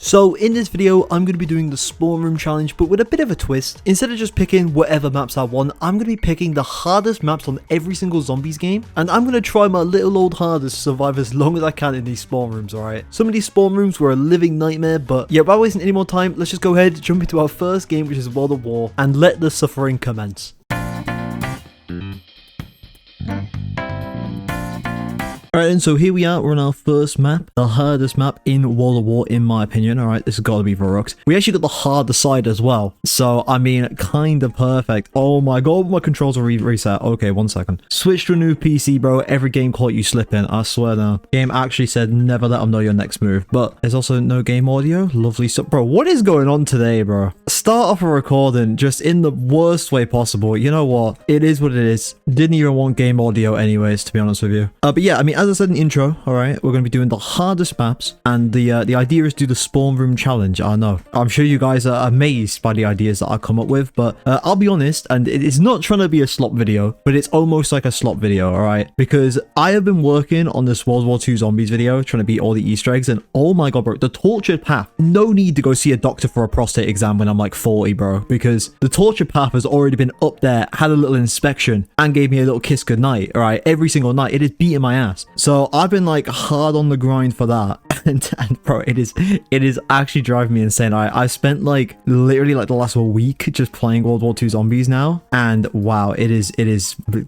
So in this video, I'm going to be doing the spawn room challenge, but with a bit of a twist. Instead of just picking whatever maps I want, I'm going to be picking the hardest maps on every single zombies game, and I'm going to try my little old hardest to survive as long as I can in these spawn rooms, alright? Some of these spawn rooms were a living nightmare, but yeah, without wasting any more time, let's just go ahead, jump into our first game, which is World of War, and let the suffering commence. Alright, and so here we are, we're on our first map, the hardest map in World of War, in my opinion. Alright, this has got to be 𝙈𝙚𝙢𝙾. We actually got the harder side as well, so I mean, kind of perfect. Oh my god, my controls are reset. Okay, 1 second. Switch to a new PC, bro. Every game caught you slipping, I swear now. Game actually said never let them know your next move, but there's also no game audio. Lovely stuff. Bro, what is going on today, bro? Start off a recording just in the worst way possible. You know what? It is what it is. Didn't even want game audio anyways, to be honest with you. But yeah, I mean, as I said in the intro, all right, we're going to be doing the hardest maps, and the idea is to do the spawn room challenge. I know, I'm sure you guys are amazed by the ideas that I come up with, but I'll be honest, and it is not trying to be a slop video, but it's almost like a slop video, all right, because I have been working on this World War 2 Zombies video, trying to beat all the Easter eggs, and oh my god, bro, the tortured path. No need to go see a doctor for a prostate exam when I'm like 40, bro, because the tortured path has already been up there, had a little inspection, and gave me a little kiss goodnight, all right, every single night. It is beating my ass. So I've been like hard on the grind for that, and bro, it is actually driving me insane. I spent like literally like the last week just playing World War 2 Zombies now, and wow, it is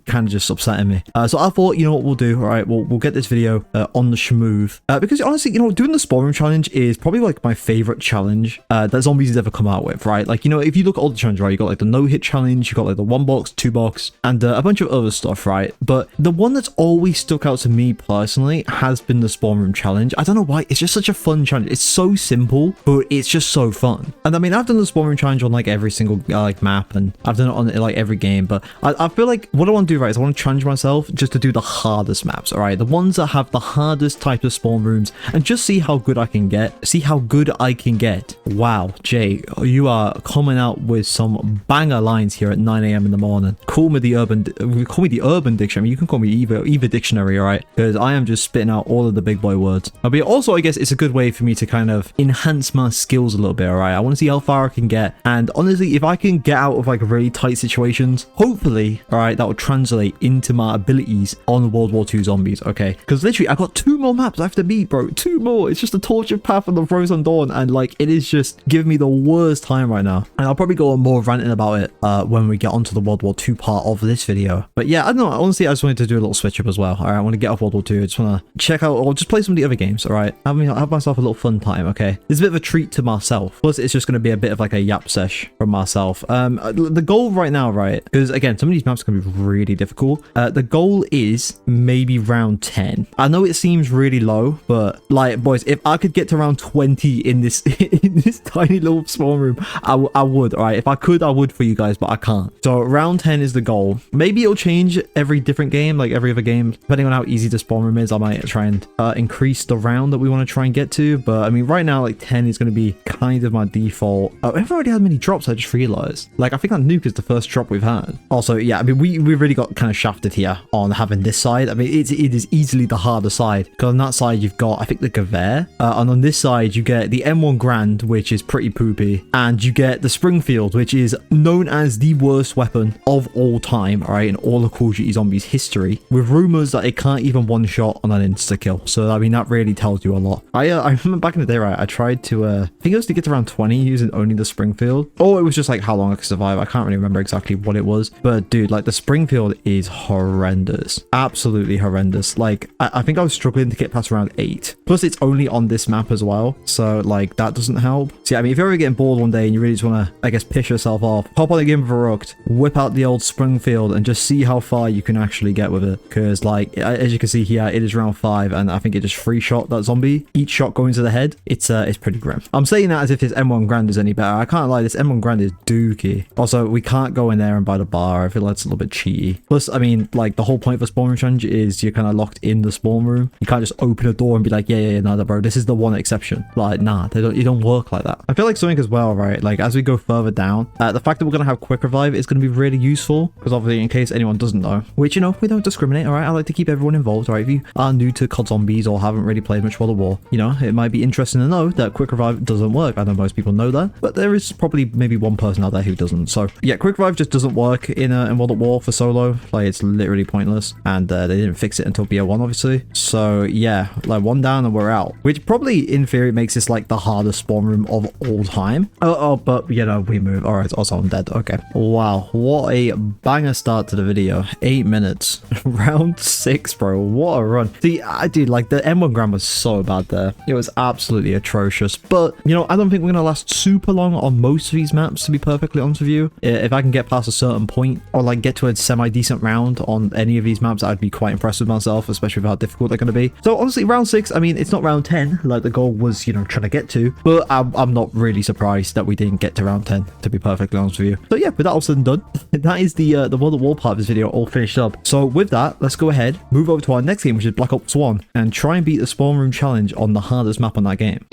kind of just upsetting me. So I thought, you know what we'll do, all right, we'll get this video on the schmooth, because honestly, you know, doing the spawn room challenge is probably like my favorite challenge that Zombies has ever come out with, right? Like, you know, if you look at all the challenges, right, you got like the no-hit challenge, you got like the 1 box, 2 box, and a bunch of other stuff, right? But the one that's always stuck out to me personally has been the spawn room challenge. I don't know why, it's just such a fun challenge. It's so simple, but it's just so fun. And I mean, I've done the spawn room challenge on like every single like map, and I've done it on like every game, but I feel like what I want to do, right, is I want to challenge myself just to do the hardest maps, all right, the ones that have the hardest type of spawn rooms, and just see how good I can get. Wow, Jay, you are coming out with some banger lines here at 9 AM in the morning. Call me the urban dictionary. I mean, you can call me either dictionary, all right, because I am just spitting out all of the big boy words. But also, I guess it's a good way for me to kind of enhance my skills a little bit, all right? I want to see how far I can get, and honestly, if I can get out of like really tight situations, hopefully, all right, that will translate into my abilities on World War 2 Zombies, okay? Because literally, I got 2 more maps I have to beat, bro. 2 more. It's just the tortured path and the frozen dawn, and like, it is just giving me the worst time right now. And I'll probably go on more ranting about it when we get onto the World War 2 part of this video. But yeah, I don't know, honestly, I just wanted to do a little switch up as well, all right? I want to get off World War 2. I just want to check out, or just play some of the other games, all right? Have myself a little fun time, okay? It's a bit of a treat to myself. Plus, it's just going to be a bit of like a yap sesh from myself. The goal right now, right, because again, some of these maps can be really difficult. The goal is maybe round 10. I know it seems really low, but like, boys, if I could get to round 20 in this in this tiny little spawn room, I would, all right? If I could, I would for you guys, but I can't. So round 10 is the goal. Maybe it'll change every different game, like every other game, depending on how easy the spawn room is. I might try and increase the round that we want to try and get to, but I mean, right now, like 10 is going to be kind of my default. Oh, we haven't already had many drops, I just realized. Like, I think that nuke is the first drop we've had. Also, yeah, I mean, we really got kind of shafted here on having this side. I mean, it is easily the harder side, because on that side you've got, I think, the 𝙈𝙤𝙢𝙾, and on this side you get the M1 Grand, which is pretty poopy, and you get the Springfield, which is known as the worst weapon of all time, all right, in all of Call of Duty Zombies history, with rumors that it can't even one shot on an insta kill. So I mean, that really tells you a lot. I remember back in the day, right, I tried to I think it was to get to around 20 using only the Springfield, or it was just like how long I could survive. I can't really remember exactly what it was, but dude, like the Springfield is horrendous, absolutely horrendous. Like I think I was struggling to get past around 8, plus it's only on this map as well, so like that doesn't help. So yeah, I mean, if you're ever getting bored one day and you really just want to, I guess, piss yourself off, hop on a game of 𝙈𝙢𝙢𝙾, whip out the old Springfield, and just see how far you can actually get with it, because like, as you can see here, it is round 5, and I think it just free shot that zombie. Each shot going to the head, it's pretty grim. I'm saying that as if this M1 Grand is any better. I can't lie, this M1 Grand is dookie. Also, we can't go in there and buy the bar. I feel like it's a little bit cheaty. Plus, I mean, like the whole point of a spawn room challenge is you're kind of locked in the spawn room. You can't just open a door and be like, yeah, nah, bro, this is the one exception. Like, nah, you don't work like that. I feel like something as well, right? like as we go further down, the fact that we're going to have quick revive is going to be really useful, because obviously in case anyone doesn't know, which, you know, we don't discriminate, all right? I like to keep everyone involved, all right? If you are new to COD Zombies or haven't really played much World of War, you know, it might be interesting to know that quick revive doesn't work. I know most people know that, but there is probably maybe one person out there who doesn't. So yeah, quick revive just doesn't work in World of War for solo. Like, it's literally pointless, and they didn't fix it until BO1, obviously. So yeah, like one down and we're out, which probably in theory makes this like the hardest spawn room of all time. But you know, we move. All right, also I'm dead. Okay, wow, what a banger start to the video. 8 minutes. Round 6, bro. What a run. See, I did like the M1 gram was so bad there. It was absolutely atrocious. But you know, I don't think we're gonna last super long on most of these maps, to be perfectly honest with you. If I can get past a certain point, or like get to a semi-decent round on any of these maps, I'd be quite impressed with myself, especially with how difficult they're going to be. So honestly, round 6, I mean, it's not round 10 like the goal was, you know, trying to get to, but I'm not really surprised that we didn't get to round 10, to be perfectly honest with you. So yeah, with that all said and done, that is the World of War part of this video all finished up. So with that, let's go ahead, move over to our next game, which is Black Ops 1, and try and beat the spawn room challenge on the hardest map on that game.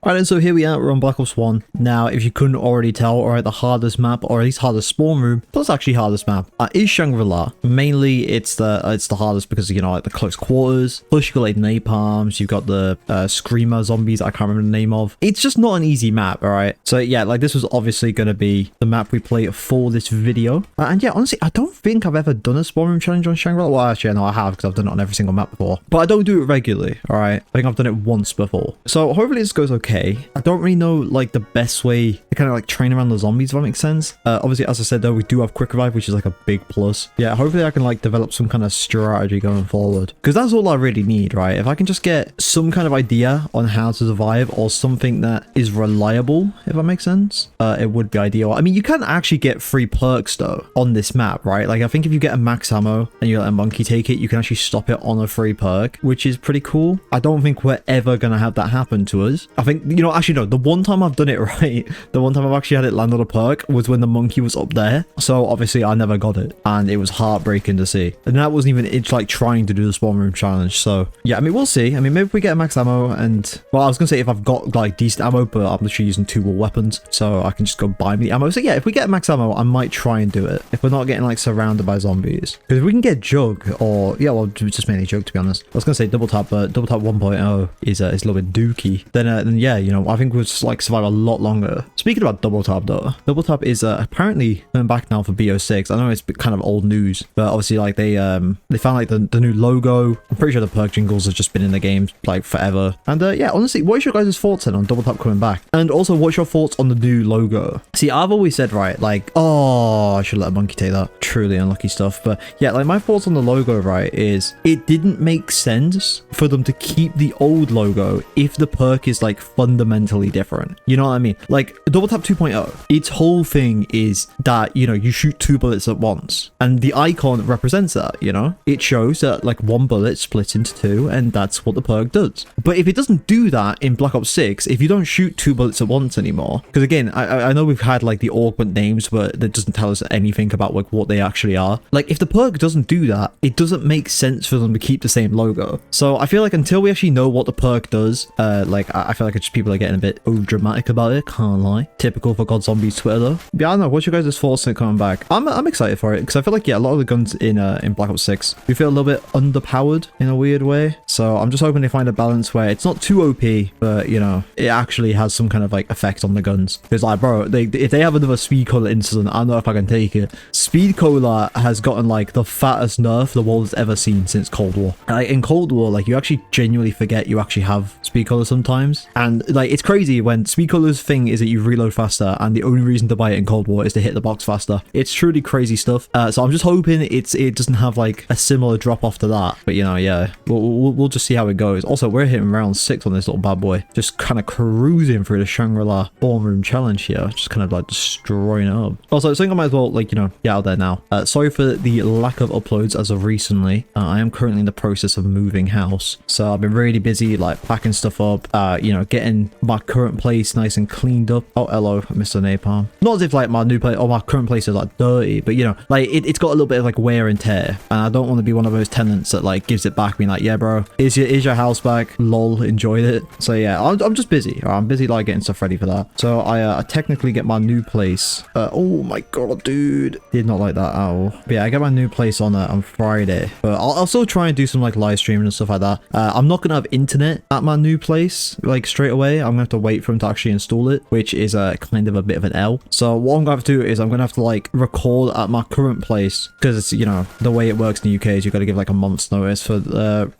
Alright, and so here we are, we're on Black Ops 1. Now, if you couldn't already tell, alright, the hardest map, or at least hardest spawn room, plus actually hardest map, is Shangri-La. Mainly, it's the hardest because, you know, like the close quarters, plus you got like napalms, you've got the screamer zombies I can't remember the name of. It's just not an easy map, alright? So yeah, like this was obviously going to be the map we play for this video. And yeah, honestly, I don't think I've ever done a spawn room challenge on Shangri-La. Well, actually, no, I have, because I've done it on every single map before. But I don't do it regularly, alright? I think I've done it once before. So hopefully this goes okay. I don't really know like the best way to kind of like train around the zombies, if that makes sense. Obviously, as I said though, we do have quick revive, which is like a big plus. Yeah, hopefully I can like develop some kind of strategy going forward, because that's all I really need, right? If I can just get some kind of idea on how to survive, or something that is reliable, if that makes sense, it would be ideal. I mean, you can actually get free perks though on this map, right? Like I think if you get a max ammo and you let a monkey take it, you can actually stop it on a free perk, which is pretty cool. I don't think we're ever gonna have that happen to us. I think, you know, actually no, the one time I've done it right, the one time I've actually had it land on a perk was when the monkey was up there. So obviously I never got it, and it was heartbreaking to see. And that wasn't even, it's like trying to do the spawn room challenge. So yeah, I mean, we'll see. I mean, maybe if we get a max ammo, and well, I was gonna say if I've got like decent ammo, but I'm literally using 2 wall weapons, so I can just go buy me the ammo. So yeah, if we get max ammo, I might try and do it if we're not getting like surrounded by zombies. Because if we can get jug, or yeah, well, just mainly jug, to be honest. I was gonna say double tap, but double tap 1.0 is a little bit dookie. Then yeah, you know, I think we'll just like survive a lot longer. Speaking about double tap though, double tap is apparently coming back now for BO6. I know it's kind of old news, but obviously like they found like the new logo. I'm pretty sure the perk jingles have just been in the game like forever. And yeah, honestly, what is your guys' thoughts then on double tap coming back? And also, what's your thoughts on the new logo? See, I've always said, right, like, oh, I should let a monkey take that. Truly unlucky stuff. But yeah, like my thoughts on the logo, right, is it didn't make sense for them to keep the old logo if the perk is like fundamentally different. You know what I mean? Like double tap 2.0, its whole thing is that, you know, you shoot 2 bullets at once, and the icon represents that. You know, it shows that like 1 bullet splits into 2, and that's what the perk does. But if it doesn't do that in Black Ops 6, if you don't shoot 2 bullets at once anymore, because again, I know we've had like the augment names, but that doesn't tell us anything about like what they actually are. Like if the perk doesn't do that, it doesn't make sense for them to keep the same logo. So I feel like until we actually know what the perk does, like I feel like it's just people are getting a bit dramatic about it, can't lie. Typical for COD Zombies Twitter though. Yeah, I don't know, what's your guys' thoughts on it coming back? I'm excited for it, because I feel like, yeah, a lot of the guns in Black Ops 6, we feel a little bit underpowered in a weird way. So I'm just hoping they find a balance where it's not too OP, but you know, it actually has some kind of like effect on the guns. Because like, bro, if they have another speed cola incident, I don't know if I can take it. Speed cola has gotten like the fattest nerf the world has ever seen since Cold War. Like in Cold War, like you actually genuinely forget you actually have speed cola sometimes. And like it's crazy when speed cola's thing is that you reload faster, and the only reason to buy it in Cold War is to hit the box faster. It's truly crazy stuff. So I'm just hoping it doesn't have like a similar drop off to that. But you know, yeah, we'll just see how it goes. Also, we're hitting round 6 on this little bad boy, just kind of cruising through the Shangri-La spawn room challenge here, just kind of like destroying it up. Also, I think I might as well like, you know, get out there now. Sorry for the lack of uploads as of recently. I am currently in the process of moving house, so I've been really busy like packing stuff up, you know, getting getting my current place nice and cleaned up. Oh, hello, Mr. Napalm. Not as if like my new place or my current place is like dirty, but you know, like it's got a little bit of like wear and tear, and I don't want to be one of those tenants that like gives it back, being like, yeah, bro, is your house back? Lol, enjoyed it. So yeah, I'm just busy. I'm busy like getting stuff ready for that. So I technically get my new place. Oh my god, dude, did not like that at all. But yeah, I get my new place on Friday, but I'll still try and do some like live streaming and stuff like that. I'm not gonna have internet at my new place like straight away. I'm gonna have to wait for him to actually install it, which is kind of a bit of an L. So what I'm gonna have to do is I'm gonna have to like record at my current place, because it's, you know, the way it works in the UK is you got to give like a month's notice for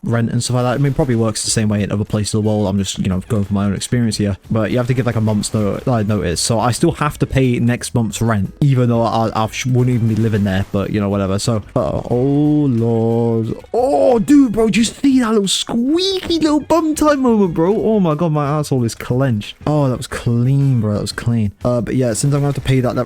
rent and stuff like that. I mean, it probably works the same way in other places of the world. I'm just, you know, going from my own experience here, but you have to give like a month's notice. So I still have to pay next month's rent, even though I wouldn't even be living there, but you know, whatever. So oh lord, oh dude, bro, do you see that little squeaky little bum time moment, bro? Oh my god, my asshole is clenched. Oh, that was clean, bro, that was clean. But yeah, since I'm going to have to pay that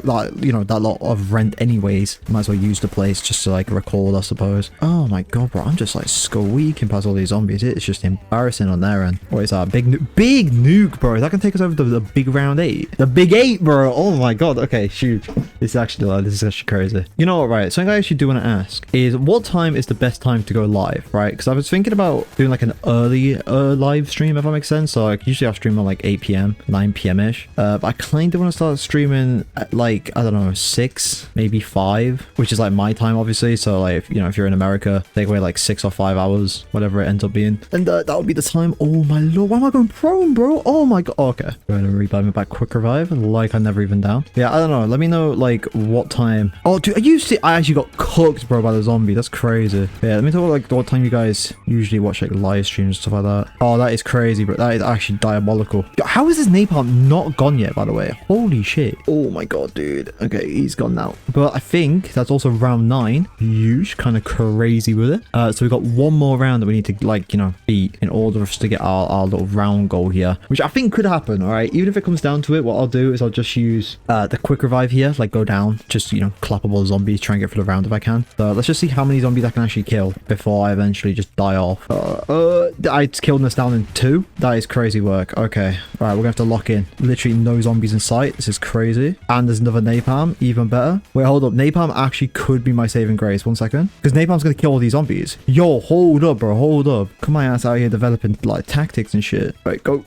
you know, that lot of rent anyways, might as well use the place just to like record, I suppose. Oh my god, bro, I'm just like squeaking past all these zombies. It's just embarrassing on their end. What is that? Big nuke, bro. That can take us over to the big round 8. The big 8, bro. Oh my god. Okay, shoot. This is actually crazy. You know what, right? Something I actually do want to ask is, what time is the best time to go live, right? Because I was thinking about doing like an early live stream, if that makes sense. So like usually I stream on like 8 p.m, 9 p.m ish. But I kind of want to start streaming at like, I don't know, 6, maybe 5, which is like my time, obviously. So like, you know, if you're in America, take away like 6 or 5 hours, whatever it ends up being, and that would be the time. Oh my lord, why am I going prone, bro? Oh my god. Oh, okay, go ahead and revive me back. Quick revive, like I never even down. Yeah, I don't know, let me know like what time. Oh dude, I actually got cooked, bro, by the zombie. That's crazy. Yeah, let me talk like what time you guys usually watch like live streams and stuff like that. Oh, that is crazy, bro. That is actually diabolical. How is this napalm not gone yet, by the way? Holy shit. Oh my god, dude. Okay, he's gone now, but I think that's also round 9. Huge, kind of crazy with it. So we've got one more round that we need to like, you know, beat in order for us to get our little round goal here, which I think could happen. All right, even if it comes down to it, what I'll do is I'll just use the quick revive here, like go down, just, you know, clap up all the zombies, try and get through the round if I can. So let's just see how many zombies I can actually kill before I eventually just die off. I killed this down in 2. That is crazy work. Okay, all right, we're gonna have to lock in. Literally no zombies in sight. This is crazy. And there's another napalm, even better. Wait, hold up, napalm actually could be my saving grace. 1 second, because napalm's gonna kill all these zombies. Yo, hold up, bro, hold up. Come my ass out here developing like tactics and shit. Right, go,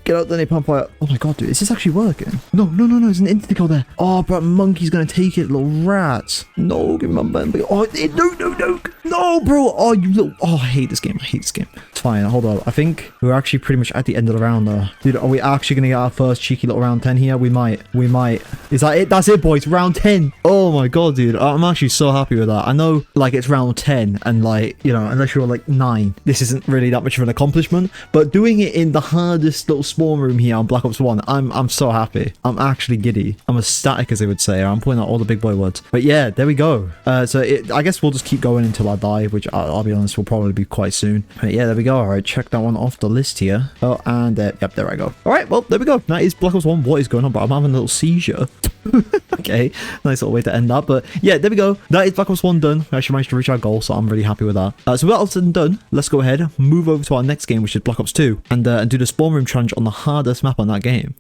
get out the napalm fire. Oh my god, dude, is this actually working? No, there's an instant kill there. Oh, bro, monkey's gonna take it, little rats. No, give me my bambi. Oh, no, bro. Oh, you little. Oh, I hate this game. It's fine. Hold on. I think we're actually pretty much at the end of the round, though. Dude, are we actually gonna get our first cheeky little round 10 here? We might. Is that it? That's it, boys. Round 10. Oh my god, dude. I'm actually so happy with that. I know, like, it's round 10, and like, you know, unless you're like 9, this isn't really that much of an accomplishment. But doing it in the hardest little spawn room here on Black Ops 1, I'm so happy. I'm actually giddy. I'm ecstatic, as they would say. I'm putting out all the big boy words. But yeah, there we go. So I guess we'll just keep going until I die, which I'll be honest, will probably be quite soon. But yeah, there we go. All right, check that one off the list here. Oh, and yep, there I go. All right, well, there we go. That is Black Ops 1. What is going on, bro? I'm having a little seizure. Okay, nice little way to end that. But yeah, there we go. That is Black Ops 1 done. We actually managed to reach our goal, so I'm really happy with that. So with that all said and done, let's go ahead, move over to our next game, which is Black Ops 2, and do the spawn room challenge on the hardest map on that game.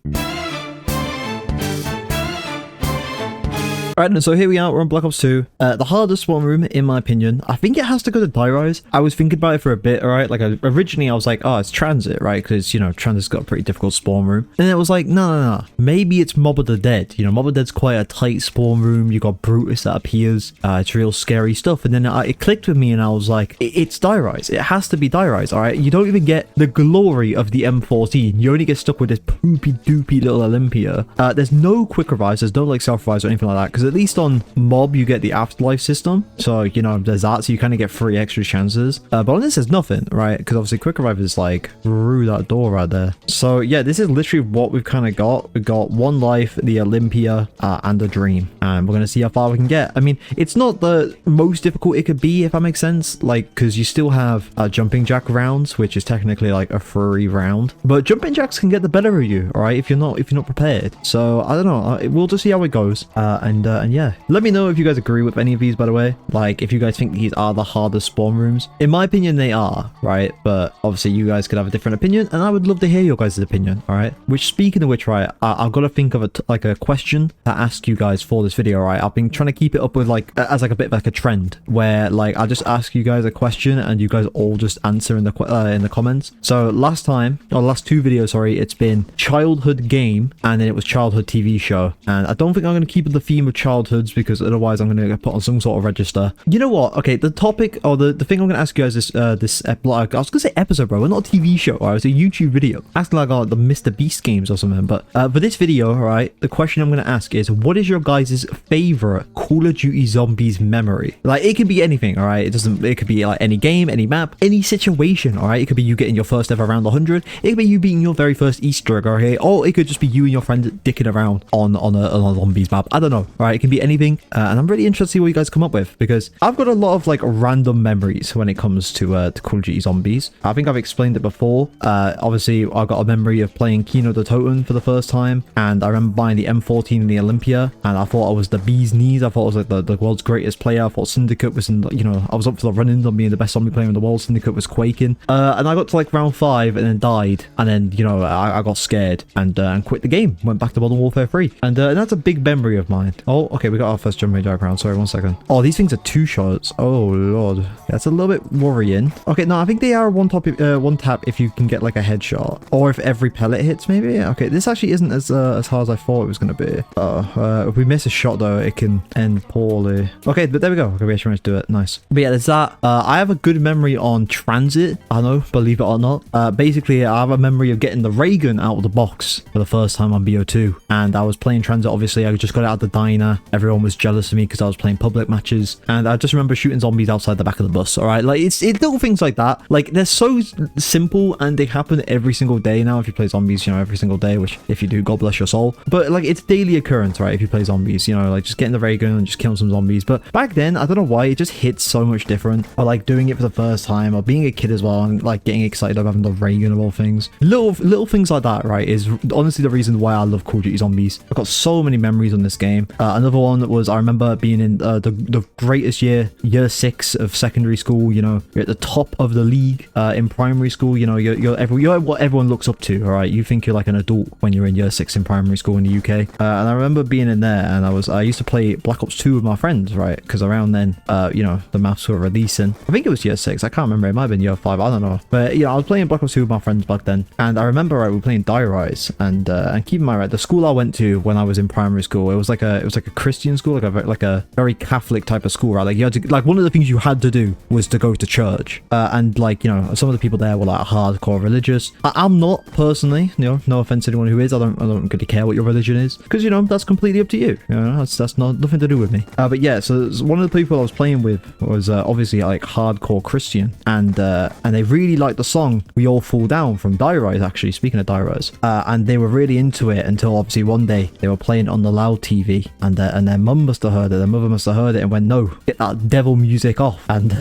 Alright, and so here we are, we're on Black Ops 2. The hardest spawn room, in my opinion, I think it has to go to 𝙈𝙤𝙨. I was thinking about it for a bit, alright? Like, originally I was like, oh, it's Transit, right? Because, you know, Transit's got a pretty difficult spawn room. And then it was like, no. Maybe it's Mob of the Dead. You know, Mob of the Dead's quite a tight spawn room. You got Brutus that appears. It's real scary stuff. And then it clicked with me, and I was like, it's 𝙈𝙤𝙨. It has to be 𝙈𝙤𝙨, alright? You don't even get the glory of the M14. You only get stuck with this poopy-doopy little Olympia. There's no quick revives. There's no, like, self-revives or anything like that. Because at least on Mob, you get the afterlife system. So, you know, there's that. So you kind of get 3 extra chances. But on this, there's nothing, right? Because obviously quick revive is like through that door right there. So yeah, this is literally what we've kind of got. We've got 1 life, the Olympia, and the Dream. And we're going to see how far we can get. I mean, it's not the most difficult it could be, if that makes sense. Like, because you still have jumping jack rounds, which is technically like a free round. But jumping jacks can get the better of you, all right? If you're not prepared. So I don't know. We'll just see how it goes. And and yeah, let me know if you guys agree with any of these, by the way. Like, if you guys think these are the hardest spawn rooms. In my opinion, they are, right? But obviously, you guys could have a different opinion, and I would love to hear your guys' opinion, all right? Which, speaking of which, right, I've got to think of a question to ask you guys for this video, right? I've been trying to keep it up with like as like a bit of like a trend where like I just ask you guys a question and you guys all just answer in the comments. So last two videos, sorry, it's been childhood game and then it was childhood TV show. And I don't think I'm going to keep the theme of childhoods because otherwise I'm going to get put on some sort of register. You know what? Okay, the topic or the thing I'm going to ask you guys this I was going to say episode, bro. We're not a TV show, right? It's a YouTube video. Asking like the Mr. Beast games or something. But for this video, right, the question I'm going to ask is, what is your guys' favorite Call of Duty Zombies memory? Like, it can be anything, all right? It could be like any game, any map, any situation, all right? It could be you getting your first ever round 100. It could be you beating your very first Easter egg, okay? Or it could just be you and your friend dicking around on a zombies map. I don't know, all right? It can be anything. And I'm really interested to see what you guys come up with because I've got a lot of like random memories when it comes to Call of Duty Zombies. I think I've explained it before. Obviously, I've got a memory of playing Kino the Totem for the first time, and I remember buying the M14 in the Olympia, and I thought I was the bee's knees. I thought I was like the world's greatest player. I thought Syndicate was in, you know, I was up for the run-ins on being the best zombie player in the world. Syndicate was quaking. And I got to like round 5 and then died, and then, you know, I got scared and quit the game. Went back to Modern Warfare 3, and that's a big memory of mine. Oh, okay, we got our first jumping dive round. Sorry, 1 second. Oh, these things are 2 shots. Oh lord, that's a little bit worrying. Okay, no, I think they are one tap if you can get like a headshot, or if every pellet hits, maybe. Okay, this actually isn't as hard as I thought it was gonna be. If we miss a shot though, it can end poorly. Okay, but there we go. Okay, we actually managed to do it. Nice. But yeah, there's that. I have a good memory on Transit. I know, believe it or not. Basically, I have a memory of getting the ray gun out of the box for the first time on BO2, and I was playing Transit. Obviously, I just got it out of the diner. Everyone was jealous of me because I was playing public matches, and I just remember shooting zombies outside the back of the bus. All right, like it's little things like that. Like they're so simple and they happen every single day now. If you play zombies, you know, every single day, which if you do, God bless your soul. But like it's daily occurrence, right? If you play zombies, you know, like just getting the ray gun and just killing some zombies. But back then, I don't know why, it just hits so much different. Or like doing it for the first time, or being a kid as well, and like getting excited about having the ray gun of all things. Little things like that, right, is honestly the reason why I love Call of Duty Zombies. I've got so many memories on this game. Another one was, I remember being in the greatest year 6 of secondary school. You know, you're at the top of the league in primary school. You know, you're what everyone looks up to. All right, you think you're like an adult when you're in year 6 in primary school in the UK. And I remember being in there, and I used to play Black Ops 2 with my friends, right? Because around then, you know, the maps were releasing. I think it was year 6. I can't remember. It might have been year 5. I don't know. But you know, I was playing Black Ops 2 with my friends back then, and I remember, right, we were playing 𝙈𝙤𝙨, and keep in mind, right, the school I went to when I was in primary school, it was like a Christian school, like a very Catholic type of school, right? Like you had to, like, one of the things you had to do was to go to church, and like, you know, some of the people there were like hardcore religious. I'm not personally, you know, no offense to anyone who is. I don't really care what your religion is, because, you know, that's completely up to you. You know, that's nothing to do with me. But yeah, so one of the people I was playing with was obviously like hardcore Christian, and they really liked the song "We All Fall Down" from 𝙈𝙤𝙨. Actually, speaking of 𝙈𝙤𝙨, and they were really into it until obviously one day they were playing it on the loud TV, and their mum must have heard it. Their mother must have heard it and went, "No, get that devil music off." And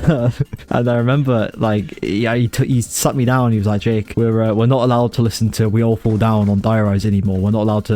and I remember, like, yeah, he sat me down. He was like, "Jake, we're not allowed to listen to 'We All Fall Down' on 𝙈𝙤𝙨 anymore. We're not allowed to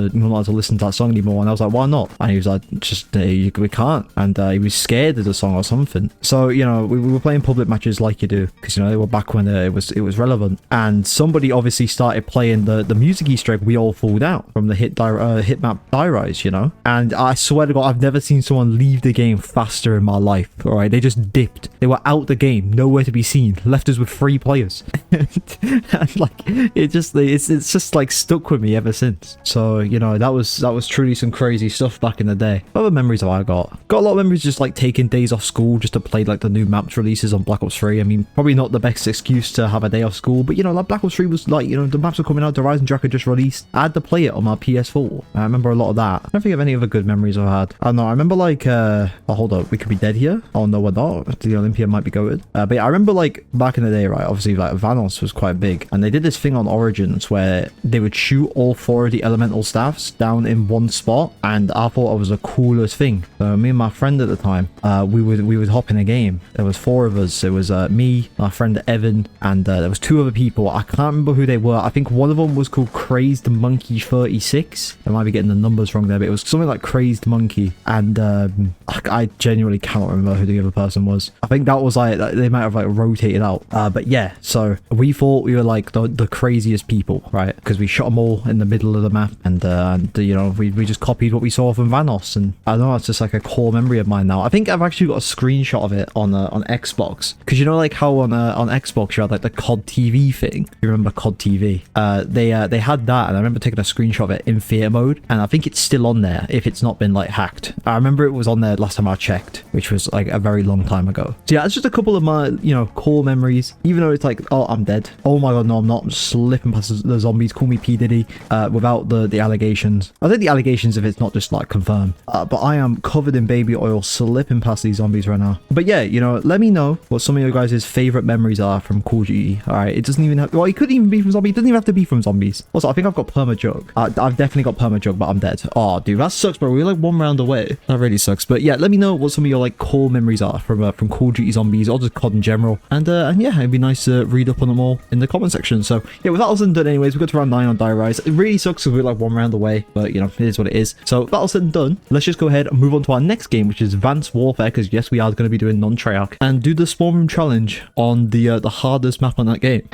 listen to that song anymore." And I was like, "Why not?" And he was like, "Just we can't." And he was scared of the song or something. So, you know, we were playing public matches like you do, because, you know, they were back when it was relevant. And somebody obviously started playing the music Easter egg "We All Fall Down" from the hit map 𝙈𝙤𝙨, you know. And I swear to God, I've never seen someone leave the game faster in my life. All right, they just dipped. They were out the game, nowhere to be seen, left us with 3 players. And like, it's just like stuck with me ever since. So, you know, that was truly some crazy stuff back in the day. What other memories have I got a lot of memories just like taking days off school just to play like the new maps releases on Black Ops 3. I mean, probably not the best excuse to have a day off school, but, you know, like Black Ops 3 was like, you know, the maps were coming out, the Horizon Jack had just released. I had to play it on my PS4. I remember a lot of that. I don't think of any other good memories I've had. I don't know, I remember like oh, hold up, we could be dead here. Oh no, we're not. The Olympia might be goated. But yeah, I remember like back in the day, right, obviously like Vanos was quite big, and they did this thing on Origins where they would shoot all 4 of the elemental staffs down in one spot, and I thought it was the coolest thing. So me and my friend at the time, we would hop in a game. There was 4 of us. It was me, my friend Evan, and there was 2 other people. I can't remember who they were. I think one of them was called Crazed Monkey 36. I might be getting the numbers wrong there, but it was something like Crazed Monkey, and I genuinely cannot remember who the other person was. I think that was like, they might have like rotated out. But yeah, so we thought we were like the craziest people, right? Because we shot them all in the middle of the map, and you know, we just copied what we saw from Vanoss, and I don't know, it's just like a core memory of mine now. I think I've actually got a screenshot of it on Xbox, because you know, like how on Xbox you had like the COD TV thing. You remember COD TV? They had that, and I remember taking a screenshot of it in theater mode, and I think it's still on there if it's not been like hacked. I remember it was on there last time I checked, which was like a very long time ago. So yeah, it's just a couple of my, you know, core memories, even though it's like, oh, I'm dead. Oh my god, no, I'm not. I'm just slipping past the zombies. Call me P. Diddy, without the allegations. I think the allegations if it's not just like confirmed. But I am covered in baby oil, slipping past these zombies right now. But yeah, you know, let me know what some of your guys' favorite memories are from Call of Duty. All right, it doesn't even have, well, it couldn't even be from zombies. It doesn't even have to be from zombies. Also, I think I've got perma jug. I've definitely got perma jug, but I'm dead. Oh, dude, that sucks, bro. We're like one round away. That really sucks. But yeah, let me know what some of your like core memories are from Call of Duty Zombies, or just COD in general. And yeah, it'd be nice to read up on them all in the comment section. So yeah, with that all said and done, anyways, we got to round 9 on Die Rise. It really sucks because we're like one round away, but you know, it is what it is. So that all said and done, let's just go ahead and move on to our next game, which is Advanced Warfare, because yes, we are going to be doing non-Treyarch, and do the spawn room challenge on the hardest map on that game.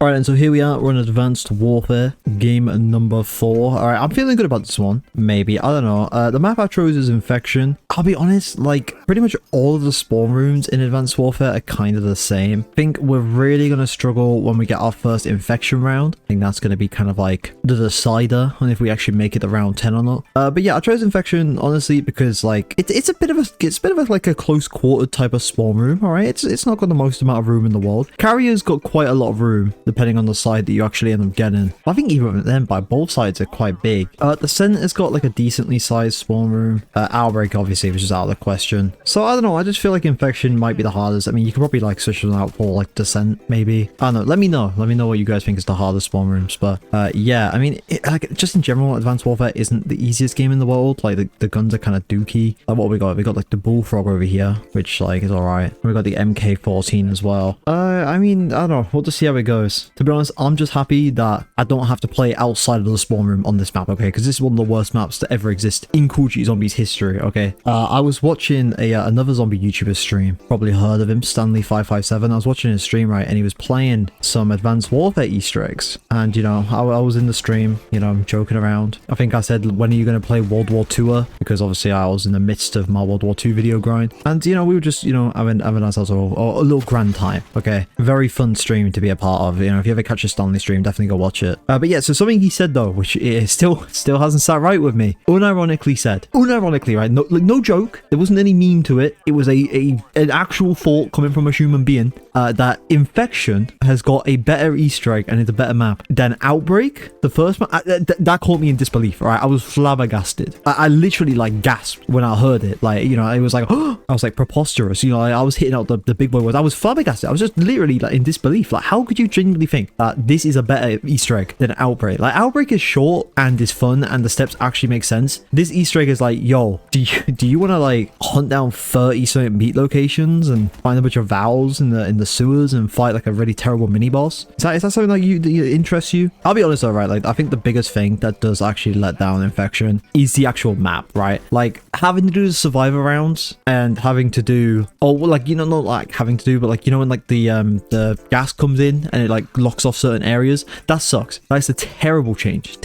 Alright, and so here we are, we're on Advanced Warfare, game number 4. Alright, I'm feeling good about this one. Maybe, I don't know. The map I chose is Infection. I'll be honest, like, pretty much all of the spawn rooms in Advanced Warfare are kind of the same. I think we're really going to struggle when we get our first Infection round. I think that's going to be kind of like the decider on if we actually make it to round 10 or not. But yeah, I chose Infection, honestly, because, like, it's a bit of a, like, a close quarter type of spawn room, alright? It's not got the most amount of room in the world. Carrier's got quite a lot of room, depending on the side that you actually end up getting. I think even then, by both sides are quite big. The center's got like a decently sized spawn room. Outbreak obviously was just out of the question. So I don't know, I just feel like Infection might be the hardest. I mean, you could probably like switch them out for like Descent maybe. I don't know, let me know what you guys think is the hardest spawn rooms. But yeah, I mean, like just in general, Advanced Warfare isn't the easiest game in the world. Like the guns are kind of dookie. Like what we got like the Bullfrog over here, which like is all right. We got the MK14 as well. I mean, I don't know, we'll just see how it goes. To be honest, I'm just happy that I don't have to play outside of the spawn room on this map, okay? Because this is one of the worst maps to ever exist in Call of Duty Zombies history, okay? I was watching another zombie YouTuber stream, probably heard of him, Stanley557. I was watching his stream, right, and he was playing some Advanced Warfare Easter eggs. And, you know, I was in the stream, you know, joking around. I think I said, when are you going to play World War II? Because obviously I was in the midst of my World War II video grind. And, you know, we were just, you know, having ourselves a little grand time, okay? Very fun stream to be a part of. You know, if you ever catch a Stanley stream, definitely go watch it. But yeah, so something he said though, which it still hasn't sat right with me, unironically, right, no joke, there wasn't any meme to it, it was an actual thought coming from a human being, that Infection has got a better Easter egg and it's a better map than Outbreak, the first map. That caught me in disbelief, right? I was flabbergasted. I literally like gasped when I heard it, like, you know, it was like, oh, I was like preposterous, you know, I was hitting out the big boy words. I was flabbergasted. I was just literally like in disbelief. Like, how could you genuinely think that this is a better Easter egg than Outbreak? Like, Outbreak is short and is fun and the steps actually make sense. This Easter egg is like, yo, do you want to like hunt down 30 certain meat locations and find a bunch of vowels in the sewers and fight like a really terrible mini boss? Is that something like that interests you? I'll be honest though, right? Like, I think the biggest thing that does actually let down Infection is the actual map, right? Like, having to do the survivor rounds and having to do, oh, like, you know, not like having to do, but like, you know, when like the gas comes in and it like locks off certain areas, that sucks. That's a terrible change,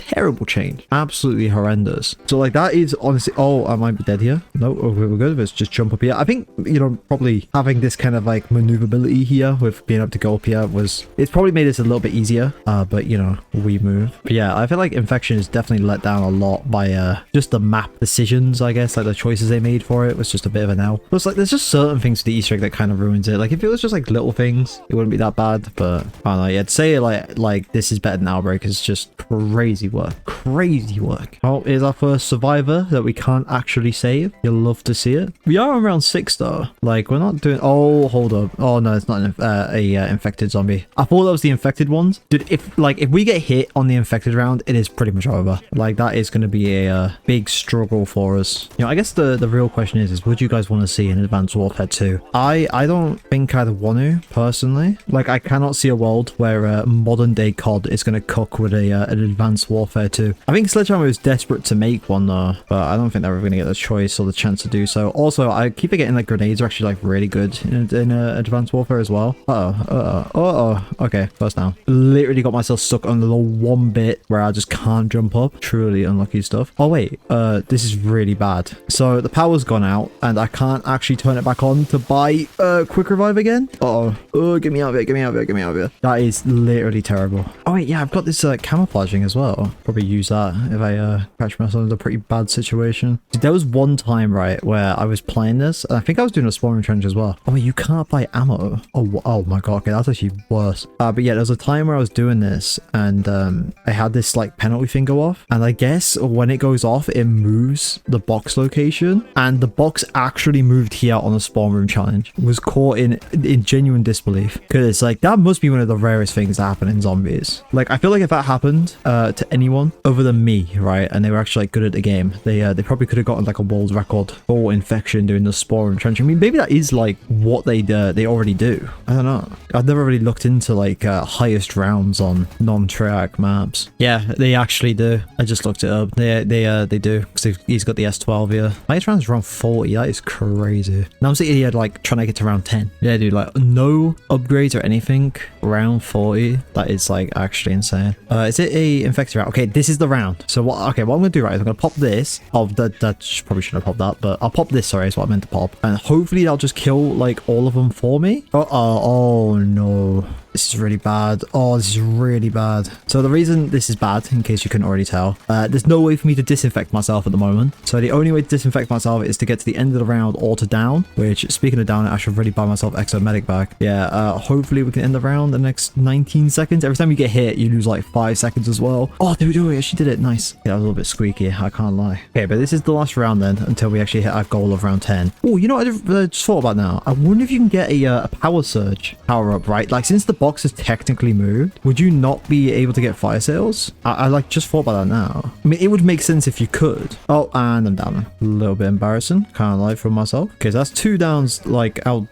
absolutely horrendous. So like, that is honestly, oh, I might be dead here. No, we're good. Let's just jump up here. I think, you know, probably having this kind of like maneuverability here with being able to go up here it's probably made this a little bit easier, but you know, we move. But yeah, I feel like Infection is definitely let down a lot by just the map decisions, I guess. Like, the choices they made for it was just a bit of an L. Plus, like, there's just certain things to the Easter egg that kind of ruins it. Like, if it was just like little things, it wouldn't be that bad. But I don't know, yeah, to say like this is better than Outbreak is just crazy work. Oh, here's our first survivor that we can't actually save. You'll love to see it. We are on round 6 though. Like, we're not doing, oh, hold up. Oh no, it's not a infected zombie. I thought that was the infected ones. Dude, if we get hit on the infected round, it is pretty much over. Like, that is going to be a big struggle for us. You know, I guess the real question is would you guys want to see an Advanced Warfare 2? I don't think I'd want to, personally. Like, I cannot see a world where modern day COD is going to cook with an Advanced Warfare 2. I think Sledgehammer is desperate to make one though, but I don't think they're ever going to get the choice or the chance to do so. Also, I keep forgetting that grenades are actually like really good in Advanced Warfare as well. Okay, first down. Literally got myself stuck on the little one bit where I just can't jump up. Truly unlucky stuff. Oh wait, this is really bad. So the power's gone out and I can't actually turn it back on to buy quick revive again. Oh, get me out of here, get me out of here, get me out of here. That is literally terrible. Oh wait, yeah, I've got this camouflaging as well. Probably use that if I catch myself in a pretty bad situation. There was one time, right, where I was playing this and I think I was doing a spawning trench as well. Oh wait, you can't buy ammo. Oh my god, okay, that's actually worse. But yeah, there was a time where I was doing this and I had this like penalty thing go off, and I guess when it goes off it moves the box location, and the box actually moved here on a spawn room challenge. Was caught in genuine disbelief, because like that must be one of the rarest things that happen in zombies. Like I feel like if that happened to anyone other than me, right, and they were actually like good at the game, they probably could have gotten like a world record for infection doing the spawn room trench. I mean, maybe that is like what they already do. I don't know. I've never really looked into like highest rounds on non-triac maps. Yeah, they actually do. I just looked it up. They do, because he's got the S12 here. Highest rounds around 40. That is crazy. Now I'm sitting here like trying to get to round 10. Yeah, dude, like no upgrades or anything. Round 40. That is like actually insane. Is it a infected round? Okay, this is the round. So what I'm gonna do, right, is I'm gonna pop this. Oh, that probably shouldn't have popped that, but I'll pop this. Sorry, is what I meant to pop, and hopefully that'll just kill like all of them for me. Oh no. This is really bad. Oh, this is really bad. So the reason this is bad, in case you couldn't already tell, there's no way for me to disinfect myself at the moment. So the only way to disinfect myself is to get to the end of the round or to down, which, speaking of down, I should really buy myself exo medic back. Yeah, hopefully we can end the round in the next 19 seconds. Every time you get hit, you lose like 5 seconds as well. Oh, dude, we actually did it. Nice. Yeah, that was a little bit squeaky. I can't lie. Okay, but this is the last round then, until we actually hit our goal of round 10. Oh, you know what I just thought about now? I wonder if you can get a power surge power up, right? Like, since the box is technically moved, would you not be able to get fire sales? I like just thought about that now. I mean, it would make sense if you could. Oh, and I'm down. A little bit embarrassing. Can't lie for myself. Okay, so that's 2 downs, like, out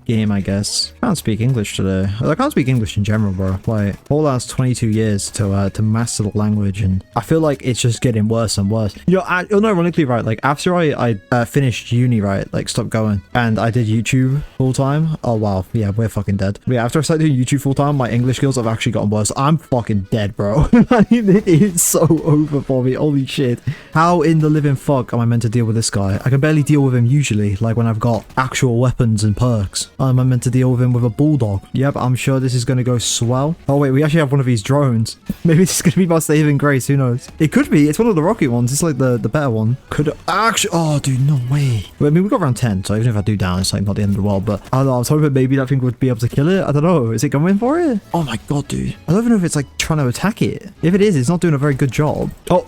game, I guess. Can't speak English today. I can't speak English in general, bro. Like, all last 22 years to master the language, and I feel like it's just getting worse and worse. You know, unironically, right, like, after I finished uni, right, like, stopped going, and I did YouTube full time. Oh, wow. Yeah, we're fucking dead. But yeah, after I started doing YouTube full time, my English skills have actually gotten worse. I'm fucking dead, bro. I mean, it is so over for me. Holy shit. How in the living fuck am I meant to deal with this guy? I can barely deal with him usually, like when I've got actual weapons and perks. Am I meant to deal with him with a bulldog? Yep, I'm sure this is going to go swell. Oh wait, we actually have one of these drones. Maybe this is going to be my saving grace. Who knows? It could be. It's one of the rocket ones. It's like the better one. Could actually... Oh, dude, no way. Well, I mean, we got around 10, so even if I do down, it's like not the end of the world, but I don't know. I was hoping maybe that thing would be able to kill it. I don't know. Is it going for it? Oh my god, dude. I don't even know if it's like trying to attack it. If it is, it's not doing a very good job. Oh,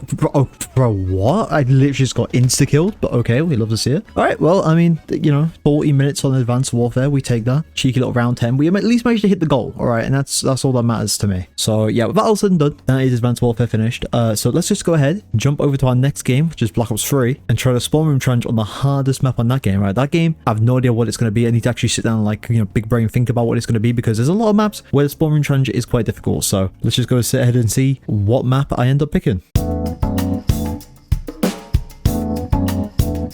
bro, what? I literally just got insta-killed, but okay, we love to see it. All right, well, I mean, you know, 40 minutes on Advanced Warfare, we take that. Cheeky little round 10. We at least managed to hit the goal, all right, and that's all that matters to me. So yeah, with that all said and done, that is Advanced Warfare finished. So let's just go ahead, jump over to our next game, which is Black Ops 3, and try to spawn room trench on the hardest map on that game, right? That game, I have no idea what it's going to be. I need to actually sit down and, like, you know, big brain think about what it's going to be, because there's a lot of maps where the spawn room trench is quite difficult. So let's just go sit ahead and see what map I end up picking.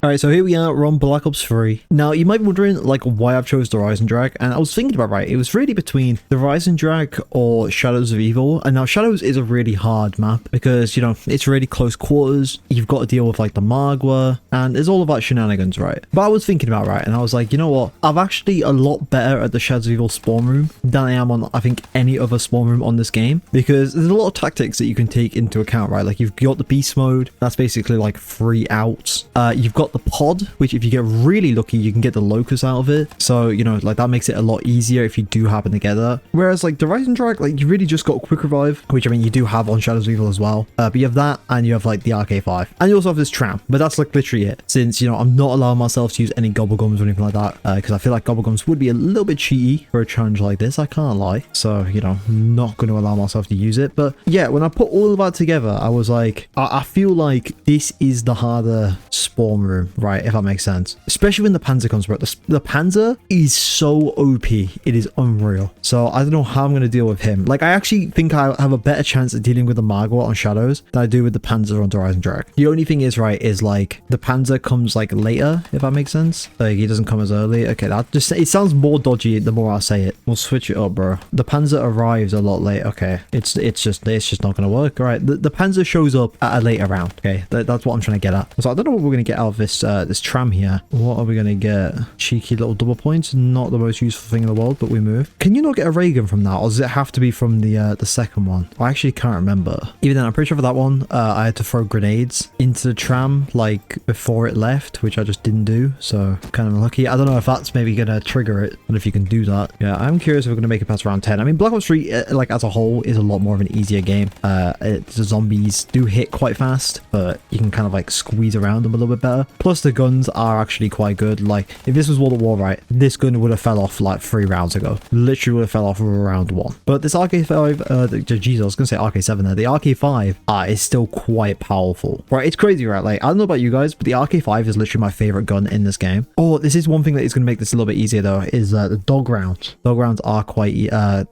Alright, so here we are, we're on Black Ops 3. Now, you might be wondering, like, why I've chose the Rise and Drag, and I was thinking about, right, it was really between the Rise and Drag or Shadows of Evil, and now Shadows is a really hard map, because, you know, it's really close quarters, you've got to deal with, like, the Magua, and it's all about shenanigans, right? But I was thinking about, right, and I was like, you know what, I'm actually a lot better at the Shadows of Evil spawn room than I am on, I think, any other spawn room on this game, because there's a lot of tactics that you can take into account, right? Like, you've got the beast mode, that's basically, like, 3 outs. You've got the pod, which if you get really lucky, you can get the locus out of it. So, you know, like, that makes it a lot easier if you do happen to get that. Whereas, like, the Rise and Drag, like, you really just got quick revive, which, I mean, you do have on Shadows of Evil as well. But you have that, and you have, like, the RK5. And you also have this tram, but that's, like, literally it. Since, you know, I'm not allowing myself to use any gobblegums or anything like that, because I feel like gobblegums would be a little bit cheaty for a challenge like this, I can't lie. So, you know, not going to allow myself to use it. But yeah, when I put all of that together, I was like, I feel like this is the harder spawn room room, right? If that makes sense. Especially when the Panzer comes, bro. The Panzer is so OP. It is unreal. So I don't know how I'm going to deal with him. Like, I actually think I have a better chance of dealing with the Margwa on Shadows than I do with the Panzer on 𝙈𝙤𝙪𝙾. The only thing is, right, is like the Panzer comes like later, if that makes sense. Like, he doesn't come as early. Okay, that just, it sounds more dodgy the more I say it. We'll switch it up, bro. The Panzer arrives a lot late. Okay, it's just not going to work. All right, the Panzer shows up at a later round. Okay, that's what I'm trying to get at. So I don't know what we're going to get out of this this tram here. What are we going to get? Cheeky little double points. Not the most useful thing in the world, but we move. Can you not get a ray gun from that, or does it have to be from the second one? I actually can't remember. Even then, I'm pretty sure for that one, I had to throw grenades into the tram like before it left, which I just didn't do. So kind of unlucky. I don't know if that's maybe going to trigger it, but if you can do that. Yeah, I'm curious if we're going to make it past round 10. I mean, Black Ops 3, like as a whole, is a lot more of an easier game. The zombies do hit quite fast, but you can kind of like squeeze around them a little bit better. Plus the guns are actually quite good. Like if this was World at War, right, this gun would have fell off like 3 rounds ago. Literally would have fell off round 1. But this RK5, Jesus, I was gonna say RK7 there. The RK5 is still quite powerful, right? It's crazy, right? Like I don't know about you guys, but the RK5 is literally my favorite gun in this game. Oh, this is one thing that is gonna make this a little bit easier though, is the dog rounds. Dog rounds are quite you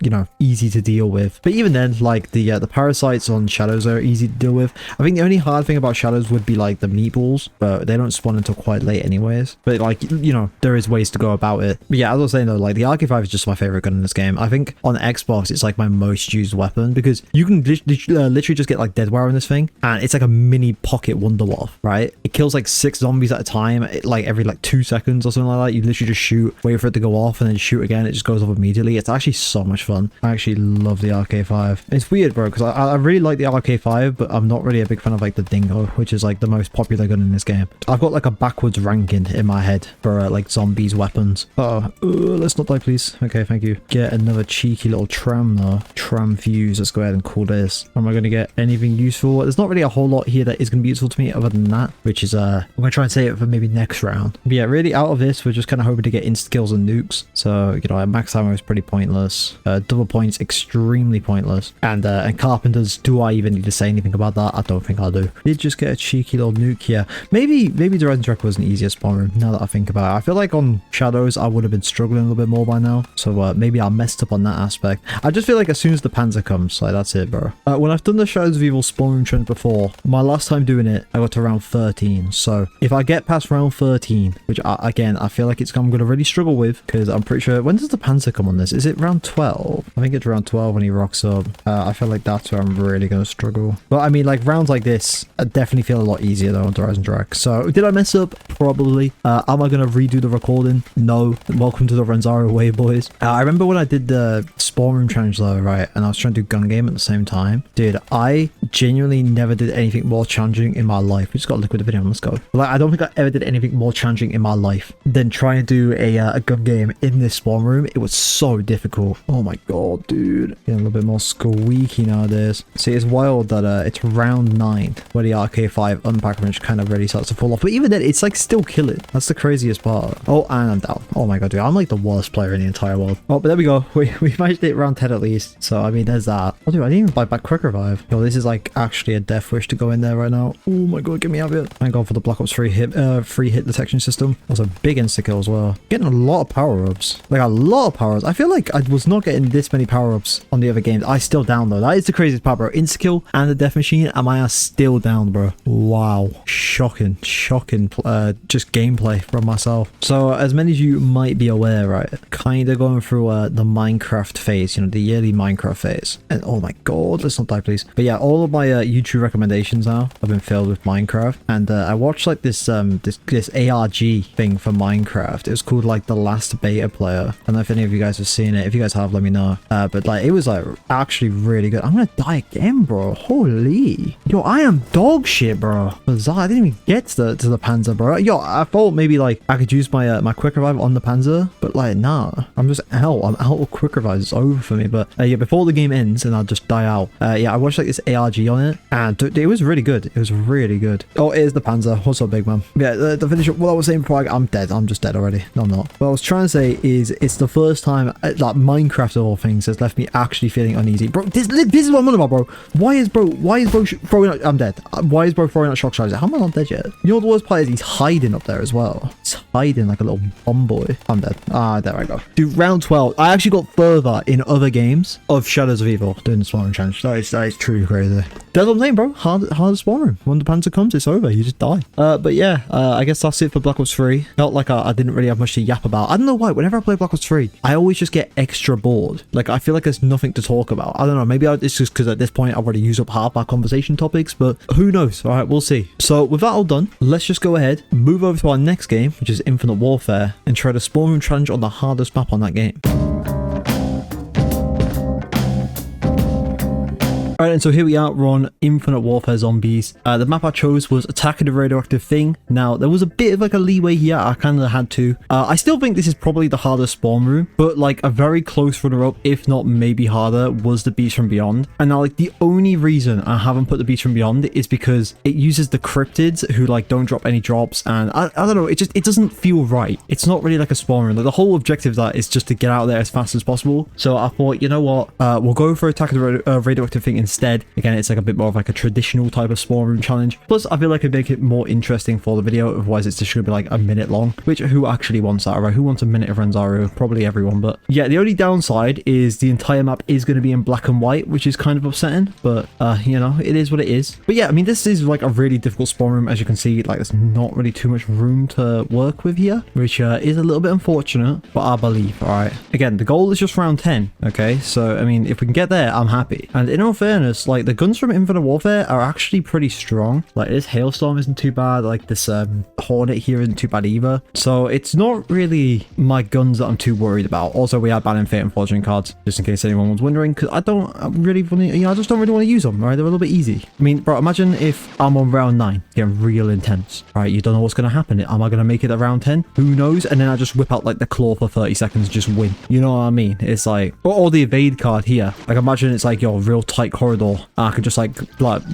know, easy to deal with. But even then, like the parasites on Shadows are easy to deal with. I think the only hard thing about Shadows would be like the meatballs, but they don't spawn until quite late anyways. But like, you know, there is ways to go about it. But yeah, as I was saying though, like the RK5 is just my favorite gun in this game. I think on Xbox it's like my most used weapon, because you can literally just get like deadware in this thing, and it's like a mini pocket Wunderwaffe, right? It kills like 6 zombies at a time, like every like 2 seconds or something like that. You literally just shoot, wait for it to go off, and then shoot again. It just goes off immediately. It's actually so much fun. I actually love the RK5. It's weird, bro, because I really like the RK5, but I'm not really a big fan of like the Dingo, which is like the most popular gun in this game. I've got like a backwards ranking in my head for like zombies weapons. Let's not die, please. Okay, thank you. Get another cheeky little tram though. Tram fuse. Let's go ahead and call this. Am I going to get anything useful? There's not really a whole lot here that is going to be useful to me other than that, which is I'm going to try and save it for maybe next round. But yeah, really out of this, we're just kind of hoping to get insta kills and nukes. So, you know, max ammo is pretty pointless. Double points, extremely pointless. And carpenters, do I even need to say anything about that? I don't think I do. Did just get a cheeky little nuke here. Maybe 𝙈𝙤𝙪𝙾 was an easier spawn room, now that I think about it. I feel like on Shadows, I would have been struggling a little bit more by now. So maybe I messed up on that aspect. I just feel like as soon as the Panzer comes, like that's it, bro. When I've done the Shadows of Evil spawn room trend before, my last time doing it, I got to round 13. So if I get past round 13, which again, I feel like I'm going to really struggle with, because I'm pretty sure, when does the Panzer come on this? Is it round 12? I think it's round 12 when he rocks up. I feel like that's where I'm really going to struggle. But I mean, like rounds like this, I definitely feel a lot easier though on 𝙈𝙤𝙪𝙾. So did I mess up? Probably. Am I going to redo the recording? No. Welcome to the Renzaru way, boys. I remember when I did the spawn room challenge though, right, and I was trying to do gun game at the same time. Dude, I genuinely never did anything more challenging in my life. We just got liquid video. Let's go. Like, I don't think I ever did anything more challenging in my life than trying to do a gun game in this spawn room. It was so difficult. Oh my god, dude. Getting a little bit more squeaky nowadays. See, it's wild that it's round 9 where the RK5 unpack wrench kind of really starts to fall off. But even then, it's like still killing. That's the craziest part. Oh, and I'm down. Oh my god, dude. I'm like the worst player in the entire world. Oh, but there we go. We managed to hit round 10 at least. So, I mean, there's that. Oh, dude, I didn't even buy back quick revive. Yo, this is like actually a death wish to go in there right now. Oh my god, get me out of it. Thank god for the Black Ops 3 free hit detection system. That was a big insta-kill as well. Getting a lot of power-ups. Like a lot of power-ups. I feel like I was not getting this many power-ups on the other games. I still down though. That is the craziest part, bro. Insta-kill and the death machine, and I are still down, bro. Wow. Shocking just gameplay from myself. So as many of you might be aware, right, kind of going through the Minecraft phase, you know, the yearly Minecraft phase. And oh my god, let's not die, please. But yeah, all of my YouTube recommendations now have been filled with Minecraft, and I watched like this ARG thing for Minecraft. It was called like The Last Beta Player. I don't know if any of you guys have seen it. If you guys have, let me know. But like, it was like actually really good. I'm gonna die again, bro. Holy, yo, I am dog shit, bro. Bizarre. I didn't even get to the Panzer, bro. Yo, I thought maybe like I could use my my quick revive on the Panzer, but like nah, I'm just out. I'm out of quick revives. It's over for me. But yeah, before the game ends and I'll just die out. Yeah, I watched like this ARG on it, and it was really good. It was really good. Oh, it is the Panzer. What's up, big man? Yeah, the finish up what I was saying before, I'm dead. I'm just dead already. No, I'm not. What I was trying to say is it's the first time like Minecraft of all things has left me actually feeling uneasy, bro. This is what I'm on about, bro. Why is bro throwing out, I'm dead. Why is bro throwing out shock charges? How am I not dead yet? You know what the worst part is? He's hiding hiding up there as well. It's hiding like a little bomb boy. I'm dead. Ah, there I go. Dude, round 12. I actually got further in other games of Shadows of Evil doing the spawn room challenge. That is truly crazy. That's what I'm saying, bro. Hard spawn room. When the Panzer comes, it's over. You just die. But yeah, I guess that's it for Black Ops 3. Felt like I didn't really have much to yap about. I don't know why. Whenever I play Black Ops 3, I always just get extra bored. Like, I feel like there's nothing to talk about. I don't know. Maybe it's just because at this point I've already used up half my conversation topics, but who knows? All right, we'll see. So with that all done, let's just go ahead, move over to our next game, which is Infinite Warfare, and try the spawn room challenge on the hardest map on that game. Alright, and so here we are, we're on Infinite Warfare Zombies. The map I chose was Attack of the Radioactive Thing. Now, there was a bit of like a leeway here, I kind of had to. I still think this is probably the hardest spawn room, but like a very close runner-up, if not maybe harder, was the Beast from Beyond. And now like the only reason I haven't put the Beast from Beyond is because it uses the cryptids who like don't drop any drops, and I don't know, it doesn't feel right. It's not really like a spawn room. Like, the whole objective of that is just to get out there as fast as possible. So I thought, you know what, we'll go for Attack of the Radioactive Thing instead. Again, it's like a bit more of like a traditional type of spawn room challenge. Plus, I feel like it'd make it more interesting for the video. Otherwise, it's just going to be like a minute long, which who actually wants that, right? Who wants a minute of Renzaru? Probably everyone. But yeah, the only downside is the entire map is going to be in black and white, which is kind of upsetting, but you know, it is what it is. But yeah, I mean, this is like a really difficult spawn room. As you can see, like there's not really too much room to work with here, which is a little bit unfortunate, but I believe. All right, again, the goal is just round 10. Okay, so I mean, if we can get there, I'm happy. And in all fairness, like the guns from Infinite Warfare are actually pretty strong. Like this Hailstorm isn't too bad, like this Hornet here isn't too bad either. So it's not really my guns that I'm too worried about. Also, we are banning Fate and Fortune cards, just in case anyone was wondering, because I don't really want to, you know, I just don't really want to use them, right? They're a little bit easy. I mean, bro, imagine if I'm on round 9 getting real intense, right? You don't know what's going to happen. Am I going to make it to round 10? Who knows? And then I just whip out like the claw for 30 seconds and just win. You know what I mean? It's like, or the evade card here. Like, imagine it's like your real tight corridor. I could just like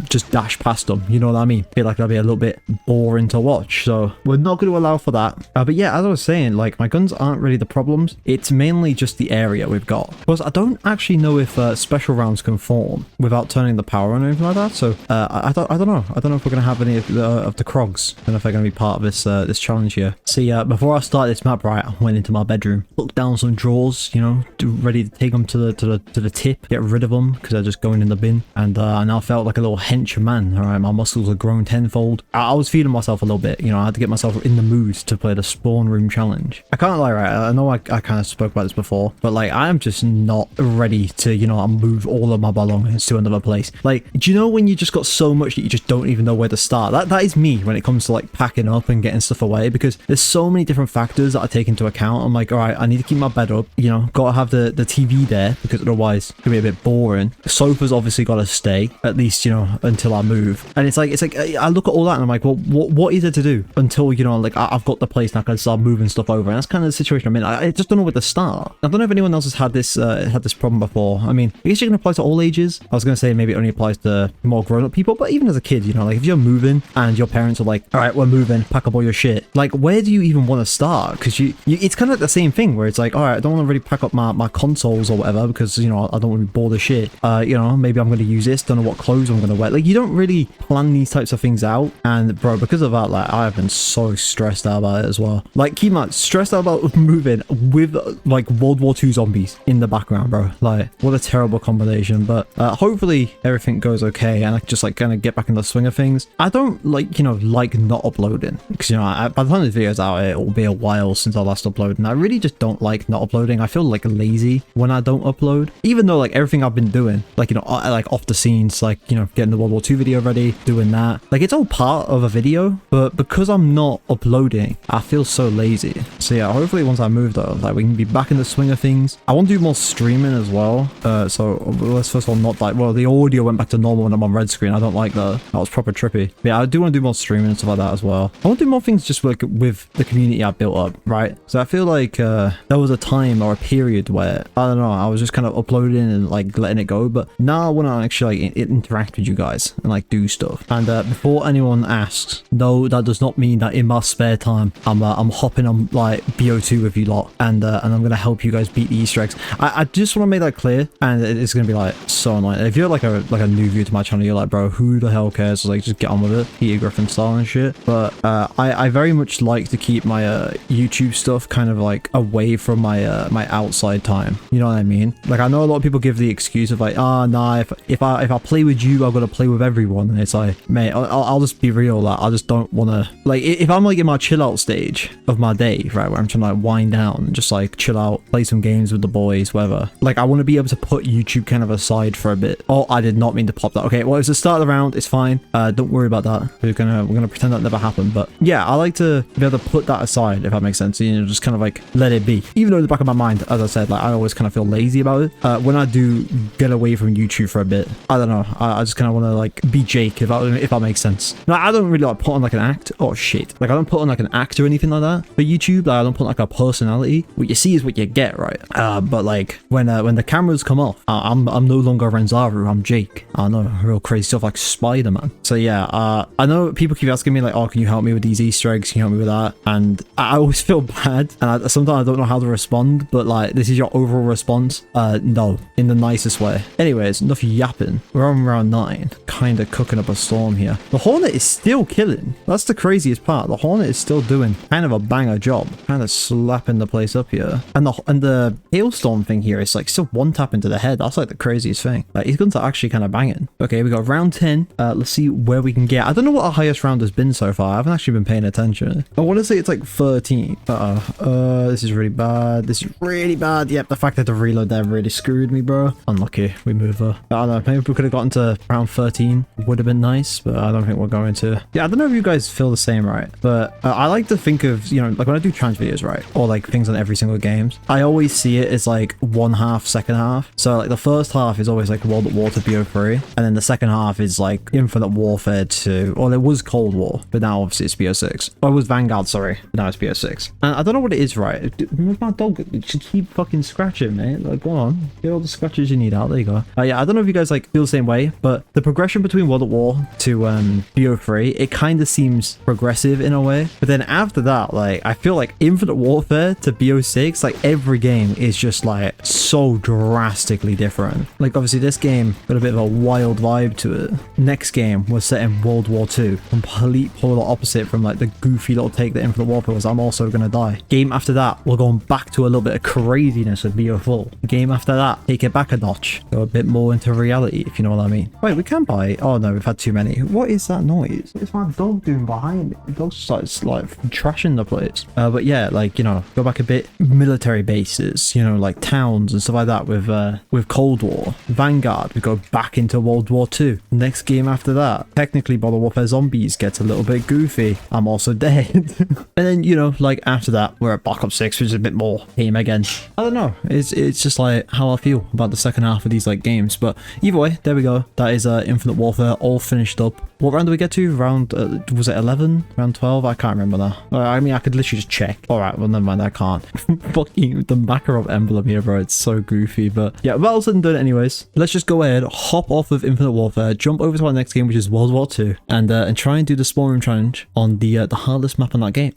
just dash past them. You know what I mean? Feel like that'd be a little bit boring to watch. So we're not going to allow for that. But yeah, as I was saying, like my guns aren't really the problems. It's mainly just the area we've got. Plus, I don't actually know if special rounds can form without turning the power on or anything like that. So I don't know. I don't know if we're going to have any of the Krogs. I don't know if they're going to be part of this challenge here. See, before I started this map, right, I went into my bedroom, looked down some drawers, you know, ready to take them to the tip, get rid of them because they're just going in the bin. And I now felt like a little henchman. All right, my muscles are grown tenfold. I was feeling myself a little bit, you know. I had to get myself in the mood to play the spawn room challenge. I can't lie, right? I know I kind of spoke about this before, but like I am just not ready to, you know, move all of my belongings to another place. Like, do you know when you just got so much that you just don't even know where to start? That is me when it comes to like packing up and getting stuff away, because there's so many different factors that I take into account. I'm like, all right, I need to keep my bed up, you know, gotta have the TV there because otherwise it's gonna be a bit boring. The sofa's obviously gotta stay, at least, you know, until I move. And it's like I look at all that and I'm like, well, what is there to do until, you know, like I've got the place and I can start moving stuff over. And that's kind of the situation I'm in. I just don't know where to start. I don't know if anyone else has had this problem before. I mean, I guess you can apply to all ages. I was gonna say maybe it only applies to more grown-up people, but even as a kid, you know, like if you're moving and your parents are like, all right, we're moving, pack up all your shit, like where do you even want to start? Because you it's kind of like the same thing where it's like, all right, I don't want to really pack up my consoles or whatever because, you know, I don't want to be bored of shit. You know, maybe I'm going to use this, don't know what clothes I'm going to wear. Like, you don't really plan these types of things out. And bro, because of that, like I've been so stressed out about it as well. Like, keep on stressed out about moving with like WW2 Zombies in the background, bro. Like, what a terrible combination. But hopefully everything goes okay and I just like kind of get back in the swing of things. I don't like, you know, like not uploading because, you know, by the time this video's out, it will be a while since I last uploaded, and I really just don't like not uploading. I feel like lazy when I don't upload, even though like everything I've been doing, like, you know, like off the scenes, like, you know, getting the World War II video ready, doing that, like it's all part of a video, but because I'm not uploading, I feel so lazy. So yeah, hopefully once I move though, like we can be back in the swing of things. I want to do more streaming as well. So let's first of all not like, well, the audio went back to normal when I'm on red screen. I don't like that. That was proper trippy. But yeah, I do want to do more streaming and stuff like that as well. I want to do more things just like with the community I built up, right? So I feel like there was a time or a period where, I don't know, I was just kind of uploading and like letting it go. But now want to actually like interact with you guys and like do stuff. And before anyone asks, no, that does not mean that in my spare time I'm hopping on like BO2 with you lot, and I'm gonna help you guys beat the Easter eggs. I just want to make that clear, and it's gonna be like so annoying. If you're like a new viewer to my channel, you're like, bro, who the hell cares? So, like, just get on with it, Peter Griffin style and shit. But I very much like to keep my YouTube stuff kind of like away from my my outside time. You know what I mean? Like, I know a lot of people give the excuse of like, nah, if I play with you, I've got to play with everyone. And it's like, mate, I'll just be real. Like, I just don't want to, like, if I'm like in my chill out stage of my day, right, where I'm trying to like wind down and just like chill out, play some games with the boys, whatever. Like, I want to be able to put YouTube kind of aside for a bit. Oh, I did not mean to pop that. Okay, well, it's the start of the round. It's fine. Don't worry about that. We're gonna pretend that never happened. But yeah, I like to be able to put that aside, if that makes sense. You know, just kind of like let it be. Even though in the back of my mind, as I said, like, I always kind of feel lazy about it. When I do get away from YouTube for a bit, I don't know. I just kind of want to like be Jake, if that makes sense. No, I don't really like put on like an act. Oh shit! Like, I don't put on like an act or anything like that for YouTube. Like, I don't put like a personality. What you see is what you get, right? But like when the cameras come off, I'm no longer Renzaru. I'm Jake. I know, real crazy stuff like Spider-Man. So yeah, I know people keep asking me like, oh, can you help me with these Easter eggs? Can you help me with that? And I always feel bad, and sometimes I don't know how to respond. But like, this is your overall response. No, in the nicest way. Anyways, enough yapping. We're on round 9, kind of cooking up a storm here. The Hornet is still killing. That's the craziest part. The Hornet is still doing kind of a banger job, kind of slapping the place up here. And the hailstorm thing here is like still one tap into the head. That's like the craziest thing. Like, he's going to actually kind of bang it. Okay, we got round 10. Let's see where we can get. I don't know what our highest round has been so far. I haven't actually been paying attention. I want to say it's like 13. This is really bad. This is really bad. Yep, the fact that the reload there really screwed me, bro. Unlucky. We move I don't know. Maybe we could have gotten to round 13. Would have been nice, but I don't think we're going to. Yeah, I don't know if you guys feel the same, right? But I like to think of, you know, like when I do trans videos, right? Or like things on every single game, I always see it as like one half, second half. So like the first half is always like World War 2 BO3, and then the second half is like Infinite Warfare 2, or it was Cold War, but now obviously it's BO6. Or it was Vanguard, sorry, but now it's BO6. And I don't know what it is, right? My dog should keep fucking scratching, mate. Like, go on, get all the scratches you need out. There you go. Yeah, I don't know if you guys like feel the same way, but the progression between World at War to BO3, it kind of seems progressive in a way. But then after that, like, I feel like Infinite Warfare to BO6, like every game is just like so drastically different. Like, obviously this game got a bit of a wild vibe to it. Next game was set in World War 2, complete polar opposite from like the goofy little take that Infinite Warfare was. I'm also gonna die. Game after that, we're going back to a little bit of craziness of BO4. Game after that, take it back a notch, go a bit more into reality, if you know what I mean. Wait, we can buy. Oh no, we've had too many. What is that noise? It's my dog doing behind me. The dog's just like trashing the place. But yeah, like, you know, go back a bit. Military bases, you know, like towns and stuff like that with Cold War. Vanguard, we go back into World War 2. Next game after that, technically WW2 Zombies gets a little bit goofy. I'm also dead. And then, you know, like after that, we're at Black Ops 6, which is a bit more game again. I don't know. It's just like how I feel about the second half of these like games. But either way, there we go. That is Infinite Warfare all finished up. What round do we get to? Round, was it 11? Round 12? I can't remember now. I mean, I could literally just check. Alright, well, never mind, I can't. Fucking the Makarov emblem here, bro. It's so goofy, but yeah, well said and done anyways. Let's just go ahead, hop off of Infinite Warfare, jump over to our next game, which is World War 2, and try and do the spawn room challenge on the hardest map on that game.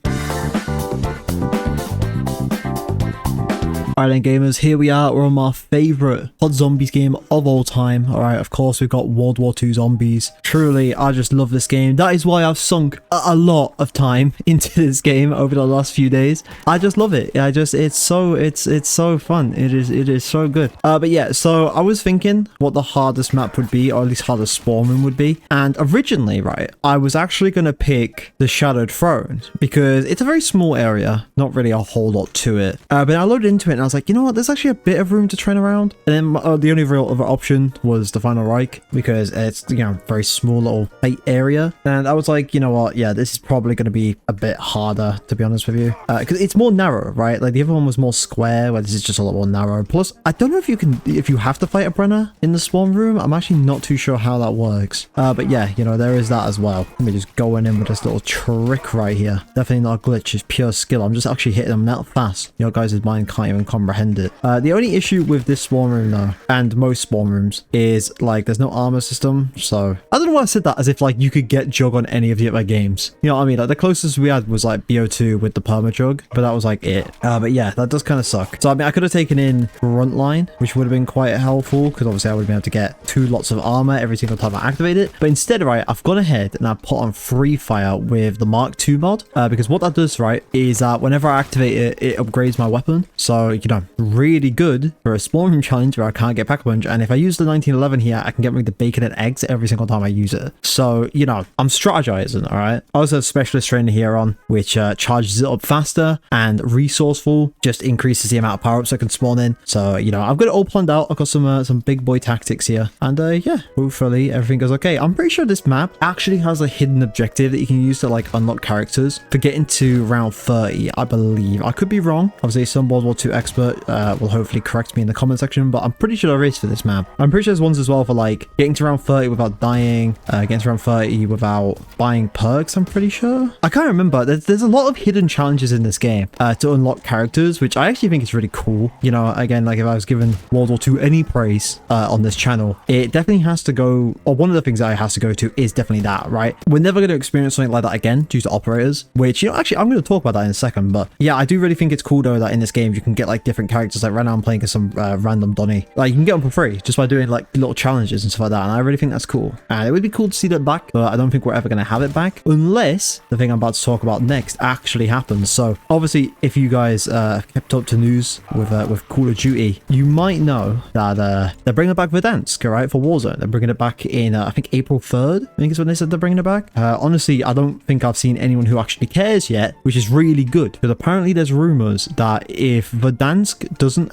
Alright then, gamers, here we are. We're on my favourite COD Zombies game of all time. Alright, of course, we've got World War 2 Zombies. Truly, I just love this game. That is why I've sunk a lot of time into this game over the last few days. I just love it. It's so fun. It is so good. But yeah, so I was thinking what the hardest map would be, or at least hardest spawn room would be. And originally, right, I was actually going to pick the Shadowed Throne because it's a very small area, not really a whole lot to it. But I loaded into it and I was like, you know what, there's actually a bit of room to train around. And then the only real other option was the Final Reich because it's, you know, very small little tight area. And I was like, you know what, yeah, this is probably going to be a bit harder, to be honest with you, because it's more narrow, right? Like the other one was more square, where this is just a lot more narrow. Plus, I don't know if you have to fight a Brenner in the spawn room. I'm actually not too sure how that works. But yeah, you know, there is that as well. Let me just go in with this little trick right here. Definitely not a glitch, it's pure skill. I'm just actually hitting them that fast. Your guys' mind can't even comprehend it. The only issue with this spawn room though, and most spawn rooms, is like there's no armor system. So I don't know why I said that as if like you could get jug on any of the other games. You know what I mean? Like the closest we had was like BO2 with the perma jug, but that was like it. But yeah, that does kind of suck. So I mean, I could have taken in front line, which would have been quite helpful because obviously I would have been able to get 2 lots of armor every single time I activate it. But instead, right, I've gone ahead and I put on free fire with the Mark II mod, because what that does, right, is that whenever I activate it, it upgrades my weapon. So, you know, really good for a spawn room challenge where I can't get pack-a-punch. And if I use the 1911 here, I can get rid of the bacon and eggs every single time I use it. So, you know, I'm strategizing, all right? I also have specialist trainer here on, which charges it up faster, and resourceful just increases the amount of power-ups I can spawn in. So, you know, I've got it all planned out. I've got some big boy tactics here. And yeah, hopefully everything goes okay. I'm pretty sure this map actually has a hidden objective that you can use to like unlock characters for getting to round 30, I believe. I could be wrong. Obviously, some World War II expert will hopefully correct me in the comment section, but I'm pretty sure there is for this map. I'm pretty sure there's ones as well for like getting to round 30 without dying, getting to round 30 without buying perks, I'm pretty sure. I can't remember. There's a lot of hidden challenges in this game to unlock characters, which I actually think is really cool. You know, again, like if I was given World War II any praise on this channel, it definitely has to go, or one of the things that it has to go to is definitely that, right? We're never going to experience something like that again due to operators, which, you know, actually I'm going to talk about that in a second. But yeah, I do really think it's cool though that in this game you can get like different characters. Like right now I'm playing as some random Donny. Like you can get them for free just by doing like little challenges and stuff like that, and I really think that's cool. And it would be cool to see that back, but I don't think we're ever going to have it back unless the thing I'm about to talk about next actually happens. So obviously, if you guys kept up to news with Call of Duty, you might know that they're bringing back Verdansk, right, for Warzone. They're bringing it back in I think April 3rd, I think is when they said they're bringing it back. Honestly, I don't think I've seen anyone who actually cares yet, which is really good, because apparently there's rumors that if Verdansk doesn't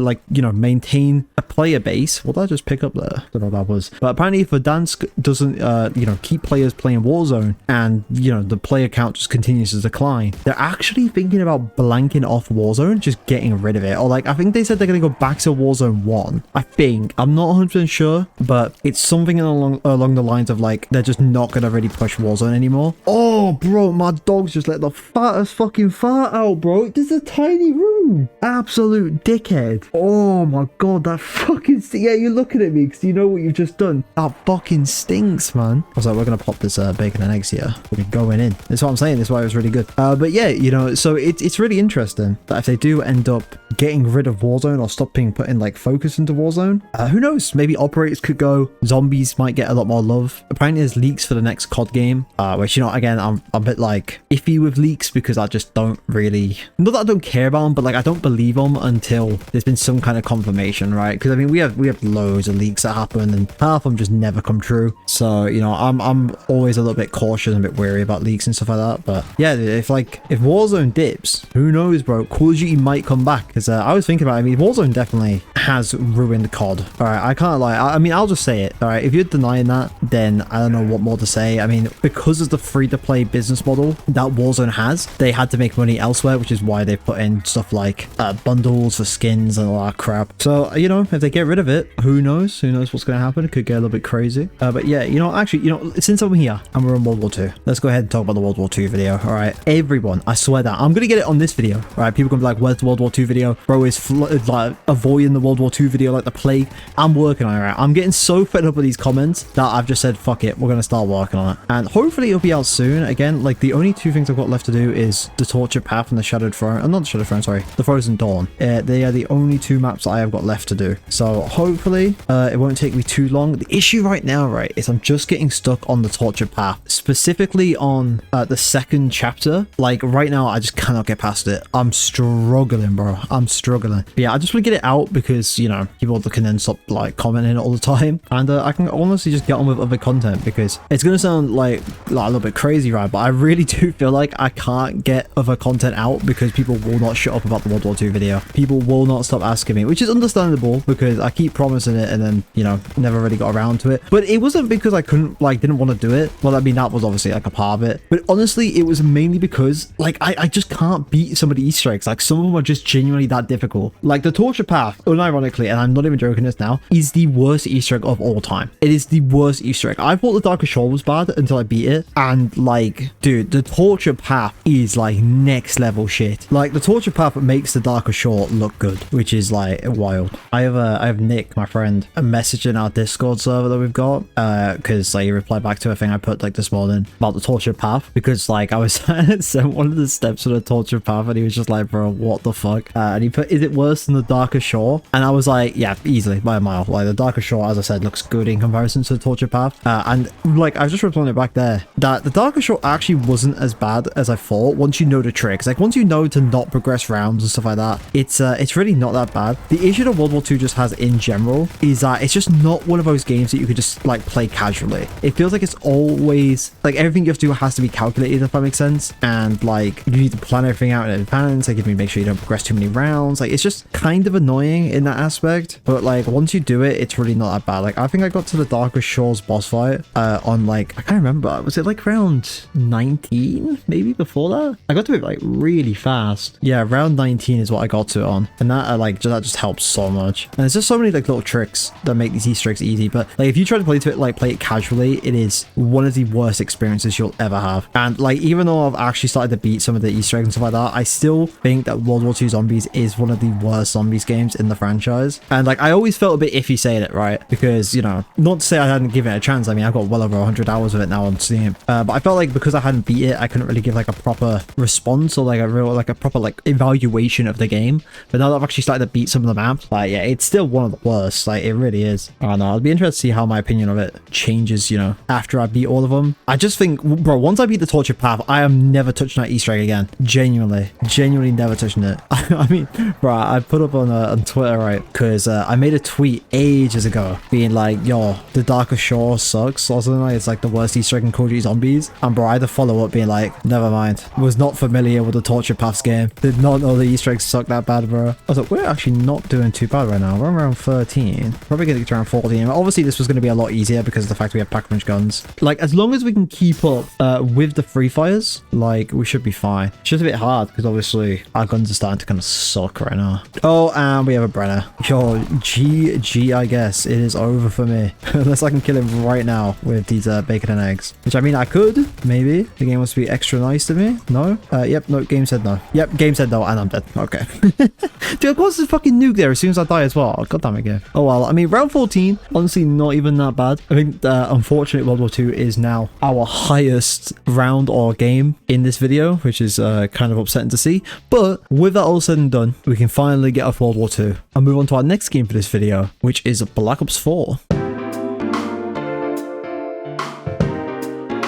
like, you know, maintain a player base, what did I just pick up there? I don't know what that was, but apparently if Verdansk doesn't you know, keep players playing Warzone, and you know the player count just continues to decline, they're actually thinking about blanking off Warzone, just getting rid of it. Or like I think they said they're going to go back to Warzone 1. I think, I'm not 100% sure, but it's something along the lines of like they're just not going to really push Warzone anymore. Oh bro, my dog's just let the fattest fucking fart out, bro. This is a tiny room. Absolute dickhead. Oh my god, that fucking yeah, you're looking at me because you know what you've just done. That fucking stinks, man. I was like, we're gonna pop this bacon and eggs here. We're going in. That's what I'm saying. That's why it was really good. But yeah, you know, so it's really interesting that if they do end up getting rid of Warzone or stopping putting like focus into Warzone, who knows, maybe operators could go. Zombies might get a lot more love. Apparently there's leaks for the next COD game, which, you know, again, I'm a bit like iffy with leaks because I just don't really, not that I don't care about them, but like I don't believe them until there's been some kind of confirmation, right? Because I mean we have loads of leaks that happen and half of them just never come true. So, you know, I'm always a little bit cautious and a bit wary about leaks and stuff like that. But yeah, if Warzone dips, who knows, bro? Call of Duty might come back, because I was thinking about it. I mean, Warzone definitely has ruined COD. All right, I can't lie. I mean, I'll just say it. All right, if you're denying that, then I don't know what more to say. I mean, because of the free-to-play business model that Warzone has, they had to make money elsewhere, which is why they put in stuff like bundles for skins and all that crap. So, you know, if they get rid of it, who knows? Who knows what's going to happen? It could get a little bit crazy. But yeah, you know, actually, you know, since I'm here and we're in World War II, let's go ahead and talk about the World War II video. All right, everyone, I swear that I'm going to get it on this video. All right, people can be like, where's the World War II video? Bro is like avoiding the World War II video like the plague. I'm working on it, right? I'm getting so fed up with these comments that I've just said, fuck it, we're going to start working on it. And hopefully it'll be out soon. Again, like the only two things I've got left to do is the Tortured Path and the Shadowed Throne. Not the Shadowed Throne, sorry, the Frozen Dawn. They are the only two maps that I have got left to do. So hopefully it won't take me too long. The issue right now, right, is I'm just getting stuck on the Tortured Path, specifically on the second chapter. Like right now, I just cannot get past it. I'm struggling, bro. I'm struggling. But yeah, I just want to get it out because, you know, people can then stop like commenting all the time, and I can honestly just get on with other content, because it's gonna sound like a little bit crazy, right? But I really do feel like I can't get other content out because people will not shut up about the World War II video. People will not stop asking me, which is understandable because I keep promising it and then, you know, never really got around to it. But it wasn't because I didn't want to do it. Well, I mean, that was obviously like a part of it, but honestly, it was mainly because like I just can't beat some of the Easter eggs. Like some of them are just genuinely that difficult. Like the Torture Path, unironically, unironically, and I'm not even joking this now, is the worst Easter egg of all time. It is the worst Easter egg. I thought the 𝙈𝙤𝙨𝙩 was bad until I beat it, and like, dude, the torture path is like next level shit. Like, the torture path makes the 𝙈𝙤𝙩 look good, which is like wild. I have Nick, my friend, a message in our Discord server that we've got, because like he replied back to a thing I put like this morning about the torture path, because like I was sent one of the steps of the torture path, and he was just like, bro, what the fuck? And he put, is it worse than the 𝙈𝙤𝙩? And I was like, yeah, easily by a mile. Like, the 𝙈𝙤𝙩, as I said, looks good in comparison to the torture path. And like, I was just replying it back there that the 𝙈𝙤𝙩 actually wasn't as bad as I thought once you know the tricks. Like, once you know to not progress rounds and stuff like that, it's really not that bad. The issue that World War II just has in general is that it's just not one of those games that you could just like play casually. It feels like it's always like everything you have to do has to be calculated, if that makes sense, and like you need to plan everything out in advance. Like, you need to make sure you don't progress too many rounds. Like, it's just kind of annoying in that aspect, but like once you do it, it's really not that bad. Like, I think I got to the 𝙈𝙤𝙩's boss fight on like, I can't remember, was it like round 19 maybe before that? I got to it like really fast. Yeah, round 19 is what I got to it on, and that that just helps so much. And there's just so many like little tricks that make these Easter eggs easy, but like if you try to play it casually, it is one of the worst experiences you'll ever have. And like, even though I've actually started to beat some of the Easter eggs and stuff like that, I still think that World War II Zombies is one of the worst zombies games in the franchise. And like, I always felt a bit iffy saying it, right? Because, you know, not to say I hadn't given it a chance. I mean, I've got well over 100 hours of it now on Steam, but I felt like because I hadn't beat it, I couldn't really give like a proper response or like a real like a proper like evaluation of the game. But now that I've actually started to beat some of the maps, like, yeah, it's still one of the worst. Like, it really is. I don't know, I'll be interested to see how my opinion of it changes, you know, after I beat all of them. I just think, bro, once I beat the torture path, I am never touching that Easter egg again. Genuinely never touching it. I mean, bro, I put up on Twitter, right, because I made a tweet ages ago being like, yo, the 𝙈𝙤𝙩 sucks or something. Like, it's like the worst Easter egg in Call of Duty Zombies. And bro, I had to follow up being like, never mind, was not familiar with the torture paths game, did not know the Easter eggs suck that bad, bro. I was like, we're actually not doing too bad right now. We're around 13, probably gonna get to around 14. Obviously this was going to be a lot easier because of the fact we have pack-a-punch guns. Like, as long as we can keep up with the free fires, like, we should be fine. It's just a bit hard because obviously our guns are starting to kind of suck right now. Oh, and we have a Brenner. Yo, GG, I guess it is over for me. Unless I can kill him right now with these bacon and eggs, which I mean I could, maybe. The game wants to be extra nice to me. No? Yep, no, game said no. Yep, game said no, and I'm dead. Okay. Dude, of course there's a fucking nuke there as soon as I die as well. God damn it, game. Oh well, I mean, round 14, honestly, not even that bad. I think unfortunately World War II is now our highest round or game in this video, which is kind of upsetting to see. But with that all said and done, we can finally get off World War II and move on to our next game for this video, which is Black Ops 4.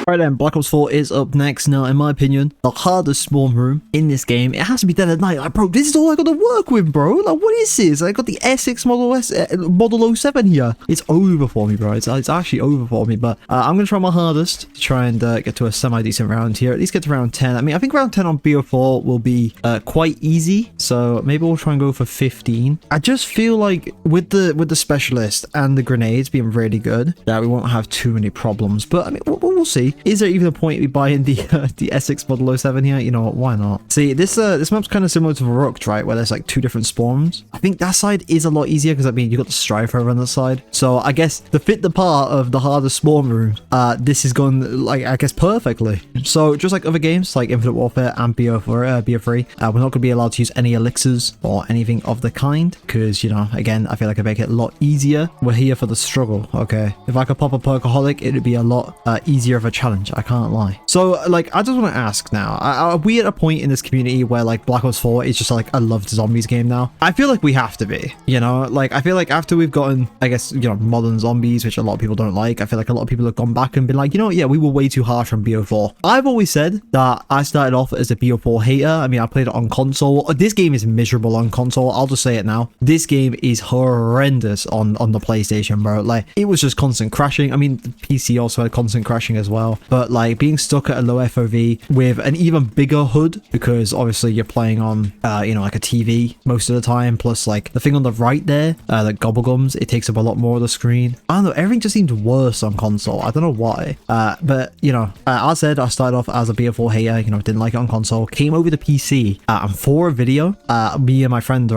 Right then, Black Ops 4 is up next. Now, in my opinion, the hardest spawn room in this game, it has to be Dead at Night. Like, bro, this is all I got to work with, bro. Like, what is this? I got the SX Model 07 here. It's over for me, bro. It's actually over for me, but I'm going to try my hardest to try and get to a semi-decent round here. At least get to round 10. I mean, I think round 10 on BO4 will be quite easy, so maybe we'll try and go for 15. I just feel like with the specialist and the grenades being really good, that we won't have too many problems, but I mean, we'll see. Is there even a point we buy in the SX Model 07 here? You know what, why not? See, this map's kind of similar to Verrückt, right, where there's like two different spawns. I think that side is a lot easier because I mean you got the Strifer on the side, so I guess to fit the part of the hardest spawn room, this is going like I guess perfectly. So just like other games like Infinite Warfare and BO3, we're not going to be allowed to use any elixirs or anything of the kind because, you know, again, I feel like I make it a lot easier. We're here for the struggle, okay? If I could pop a Perkaholic, it'd be a lot easier of a challenge, I can't lie. So like, I just want to ask now, are we at a point in this community where like Black Ops 4 is just like a loved zombies game now? I feel like we have to be, you know, like I feel like after we've gotten, I guess, you know, modern zombies, which a lot of people don't like, I feel like a lot of people have gone back and been like, you know what, yeah, we were way too harsh on BO4. I've always said that I started off as a BO4 hater. I mean, I played it on console. This game is miserable on console. I'll just say it now. This game is horrendous on the PlayStation, bro. Like, it was just constant crashing. I mean, the PC also had constant crashing as well. before, but like being stuck at a low FOV with an even bigger HUD, because obviously you're playing on, you know, like a TV most of the time, plus like the thing on the right there, like Gobblegums, it takes up a lot more of the screen. I don't know, everything just seems worse on console. I don't know why. But you know, as I said, I started off as a BO4 hater, you know, didn't like it on console, came over to PC, and for a video, me and my friend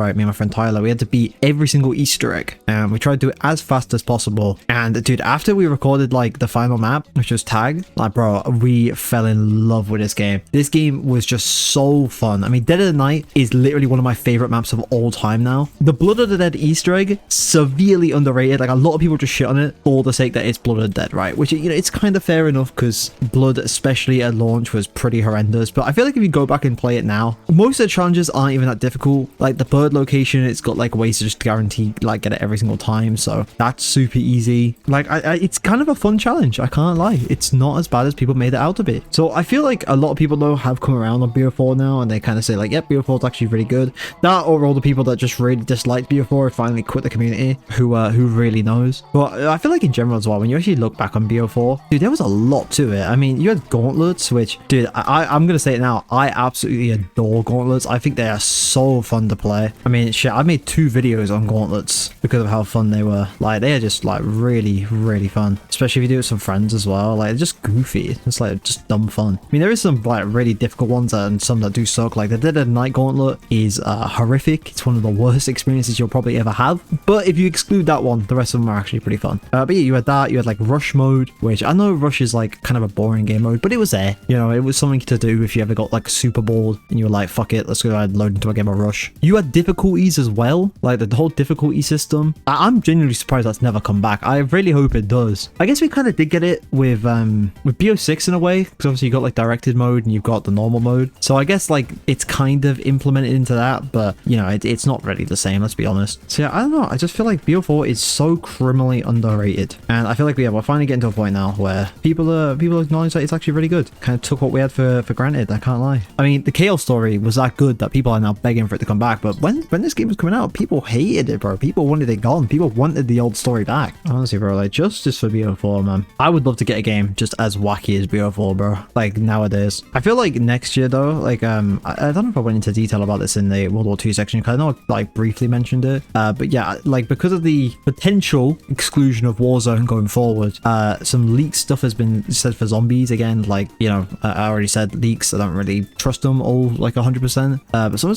Tyler, we had to beat every single Easter egg, and we tried to do it as fast as possible. And dude, after we recorded like the final map, which was Tag, like bro, we fell in love with this game. This game was just so fun. I mean, Dead of the Night is literally one of my favorite maps of all time now. The Blood of the Dead Easter egg, severely underrated. Like a lot of people just shit on it for the sake that it's Blood of the Dead, right? Which, you know, it's kind of fair enough, because Blood, especially at launch, was pretty horrendous. But I feel like if you go back and play it now, most of the challenges aren't even that difficult. Like the bird location, it's got like ways to just guarantee like get it every single time, so that's super easy. Like it's kind of a fun challenge, I can't lie. It's not as bad as people made it out to be. So I feel like a lot of people though have come around on BO4 now, and they kind of say like, yep, BO4 is actually really good. That, or all the people that just really disliked BO4 finally quit the community, who really knows. But I feel like in general as well, when you actually look back on BO4, dude, there was a lot to it. I mean, you had gauntlets, which, dude, I'm gonna say it now, I absolutely adore gauntlets. I think they are so fun to play. I mean, shit, I made 2 videos on gauntlets because of how fun they were. Like, they are just like really fun, especially if you do it with some friends as well. Like, they're just goofy. It's like just dumb fun. I mean, there is some like really difficult ones and some that do suck. Like the Dead of the Night gauntlet is horrific. It's one of the worst experiences you'll probably ever have, but if you exclude that one, the rest of them are actually pretty fun. But yeah, you had that. You had like rush mode, which I know rush is like kind of a boring game mode, but it was there. You know, it was something to do if you ever got like super bored and you were like, fuck it, let's go ahead and load into a game of rush. You had difficulties as well, like the whole difficulty system. I'm genuinely surprised that's never come back. I really hope it does. I guess we kind of did get it with BO6 in a way, because obviously you got like directed mode and you've got the normal mode. So I guess like it's kind of implemented into that, but you know, it's not really the same, let's be honest. So yeah, I don't know. I just feel like BO4 is so criminally underrated, and I feel like we're finally getting to a point now where people acknowledge that it's actually really good. Kind of took what we had for granted. I can't lie. I mean, the Chaos story was that good that people are now begging for it to come back. But when this game was coming out, people hated it, bro. People wanted it gone. People wanted the old story back. Honestly, bro, like justice for BO4, man. I would love to get a game just as wacky as BO4, bro. Like nowadays. I feel like next year though, like I don't know if I went into detail about this in the World War II section, because I know I like briefly mentioned it. But yeah, like because of the potential exclusion of Warzone going forward, some leaked stuff has been said for zombies again. Like, you know, I already said leaks. I don't really trust them all like 100%. But some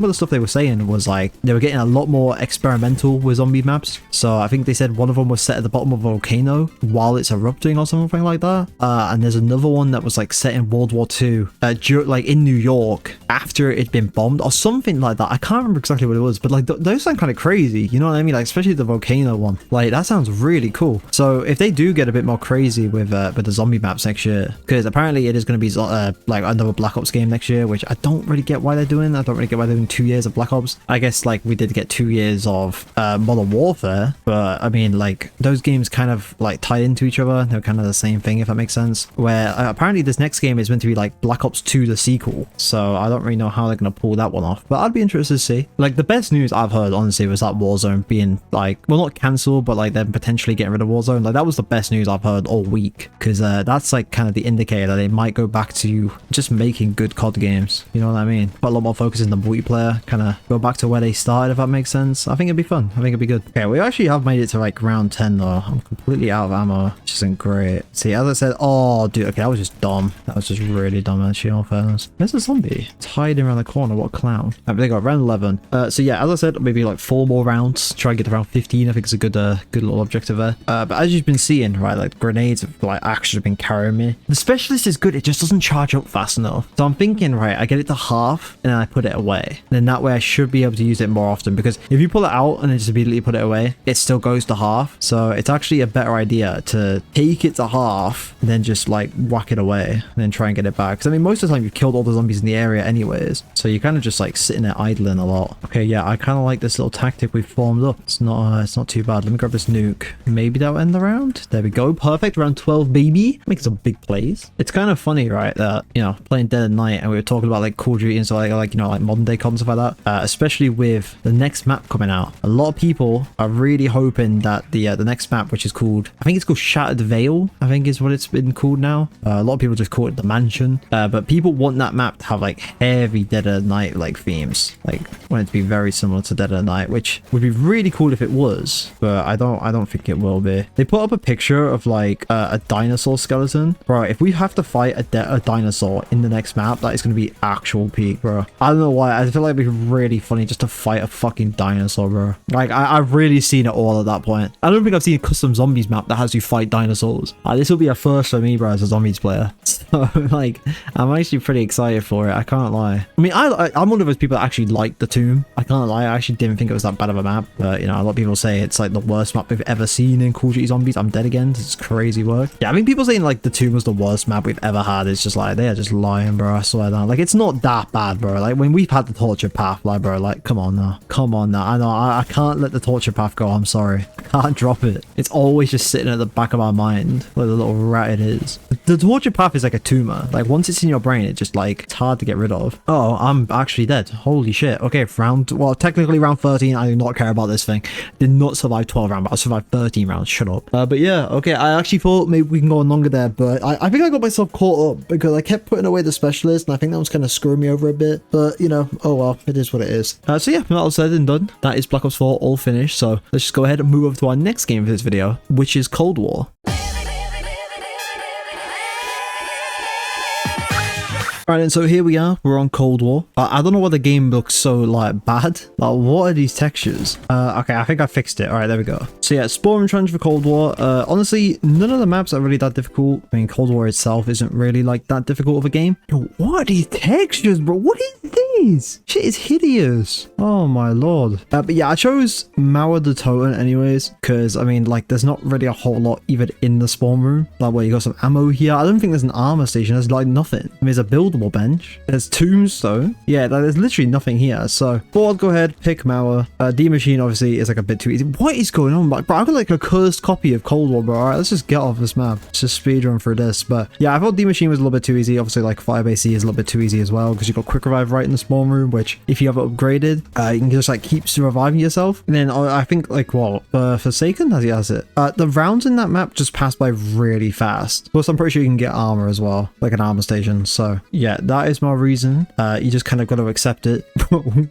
of the stuff they were saying was like they were getting a lot more experimental with zombie maps. So I think they said one of them was set at the bottom of a volcano while it's erupting or something like that. And there's another one that was like set in World War II, like in New York after it'd been bombed or something like that. I can't remember exactly what it was, but like those sound kind of crazy. You know what I mean? Like especially the volcano one. Like that sounds really cool. So if they do get a bit more crazy with the zombie maps next year, because apparently it is going to be like another Black Ops game next year, which I don't really get why they're doing. I don't really get why they're doing 2 years of Black Ops. I guess like we did get 2 years of Modern Warfare, but I mean like those games kind of like tie into each other. They're kind of the same thing, if that makes sense. Where apparently this next game is meant to be like Black Ops 2 the sequel, so I don't really know how they're going to pull that one off, but I'd be interested to see. Like the best news I've heard honestly was that Warzone being like, well, not cancelled, but like them potentially getting rid of Warzone. Like that was the best news I've heard all week, because that's like kind of the indicator that they might go back to just making good COD games. You know what I mean? Put a lot more focus in the multiplayer, kind of go back to where they started, if that makes sense. I think it'd be fun. I think it'd be good. Okay, we actually have made it to like round 10 though. I'm completely out of ammo, which isn't great. See, as I said, oh dude, okay, that was just dumb. That was just really dumb actually, in all fairness. There's a zombie. It's hiding around the corner. What a clown. They got round 11. So yeah, as I said, maybe like 4 more rounds. Try and get to round 15. I think it's a good little objective there. But as you've been seeing, right, like grenades have like actually been carrying me. The specialist is good. It just doesn't charge up fast enough. So I'm thinking, right, I get it to half and then I put it away. And then that way I should be able to use it more often, because if you pull it out and then just immediately put it away, it still goes to half. So it's actually a better idea to take it to half and then just like whack it away and then try and get it back. Because I mean, most of the time you've killed all the zombies in the area anyways, so you're kind of just like sitting there idling a lot. Okay, yeah, I kind of like this little tactic we've formed up. It's not too bad. Let me grab this nuke. Maybe that'll end the round. There we go. Perfect. Round 12, baby. Make some big plays. It's kind of funny, right, that, you know, playing Dead at Night and we were talking about like Call of Duty and stuff like you know, like modern day COD and stuff like that, especially with the next map coming out. A lot of people are really hoping that the next map, which is called, I think it's called Shattered Veil, I think is what it's been called now. A lot of people just call it the mansion, but people want that map to have like heavy Dead of Night like themes, like want it to be very similar to Dead of Night, which would be really cool if it was, but I don't think it will be. They put up a picture of like a dinosaur skeleton, bro. If we have to fight a dinosaur in the next map, that is going to be actual peak, bro. I don't know why. I feel like it'd be really funny just to fight a fucking dinosaur, bro. Like I've really seen it all at that point. I don't think I've seen a custom zombies map that has you fight dinosaurs. This will be a first for me, bro, as a zombies player. So like I'm actually pretty excited for it. I can't lie. I mean, I'm one of those people that actually like the tomb. I can't lie. I actually didn't think it was that bad of a map, but you know, a lot of people say it's like the worst map we've ever seen in Call of Duty Zombies. I'm dead again. It's crazy work. Yeah, I mean, people saying like the tomb was the worst map we've ever had. It's just like, they are just lying, bro. I swear down. Like, it's not that bad, bro. Like, when we've had the torture path, like, bro, like, come on now. Come on now. I know, I can't let the torture path go. I'm sorry. I can't drop it. It's always just sitting at the back of my mind, like the little rat it is. The torture path is like a tumor. Like, once it's in your brain, it's just like, it's hard to get rid of. Oh, I'm actually dead. Holy shit. Okay, well, technically round 13. I do not care about this thing. Did not survive 12 rounds, but I survived 13 rounds. Shut up. But yeah, okay. I actually thought maybe we can go on longer there, but I think I got myself caught up because I kept putting away the specialist, and I think that was kind of screwing me over a bit. But you know, oh well, it is what it is. So yeah, that all said and done. That is Black Ops 4 all finished. So let's just go ahead and move over to our next game for this video, which is Cold War. Right, and so here we are. We're on Cold War. I don't know why the game looks so like bad. Like, what are these textures? Okay, I think I fixed it. All right, there we go. So yeah, Spawn and Trench for Cold War. Honestly, none of the maps are really that difficult. I mean, Cold War itself isn't really like that difficult of a game. Yo, what are these textures, bro? What is this? Shit is hideous. Oh my lord. But yeah, I chose 𝙈𝙚𝙨𝙾 anyways, because I mean, like, there's not really a whole lot even in the spawn room. Like, well, you got some ammo here. I don't think there's an armor station. There's like nothing. I mean, there's a buildable bench. There's tombstone. Yeah, there's literally nothing here. So, I'll go ahead, pick 𝙈𝙚. D-Machine obviously is like a bit too easy. What is going on? Like, bro, I've got like a cursed copy of Cold War, bro. All right, let's just get off this map. Let's just speedrun through this. But yeah, I thought D-Machine was a little bit too easy. Obviously, like Firebase C is a little bit too easy as well, because you got quick revive right in the spawn room, which if you have it upgraded, you can just like keep reviving yourself. And then I think like what Forsaken has it. The rounds in that map just pass by really fast. Plus, I'm pretty sure you can get armor as well, like an armor station. So yeah, that is my reason. You just kind of got to accept it.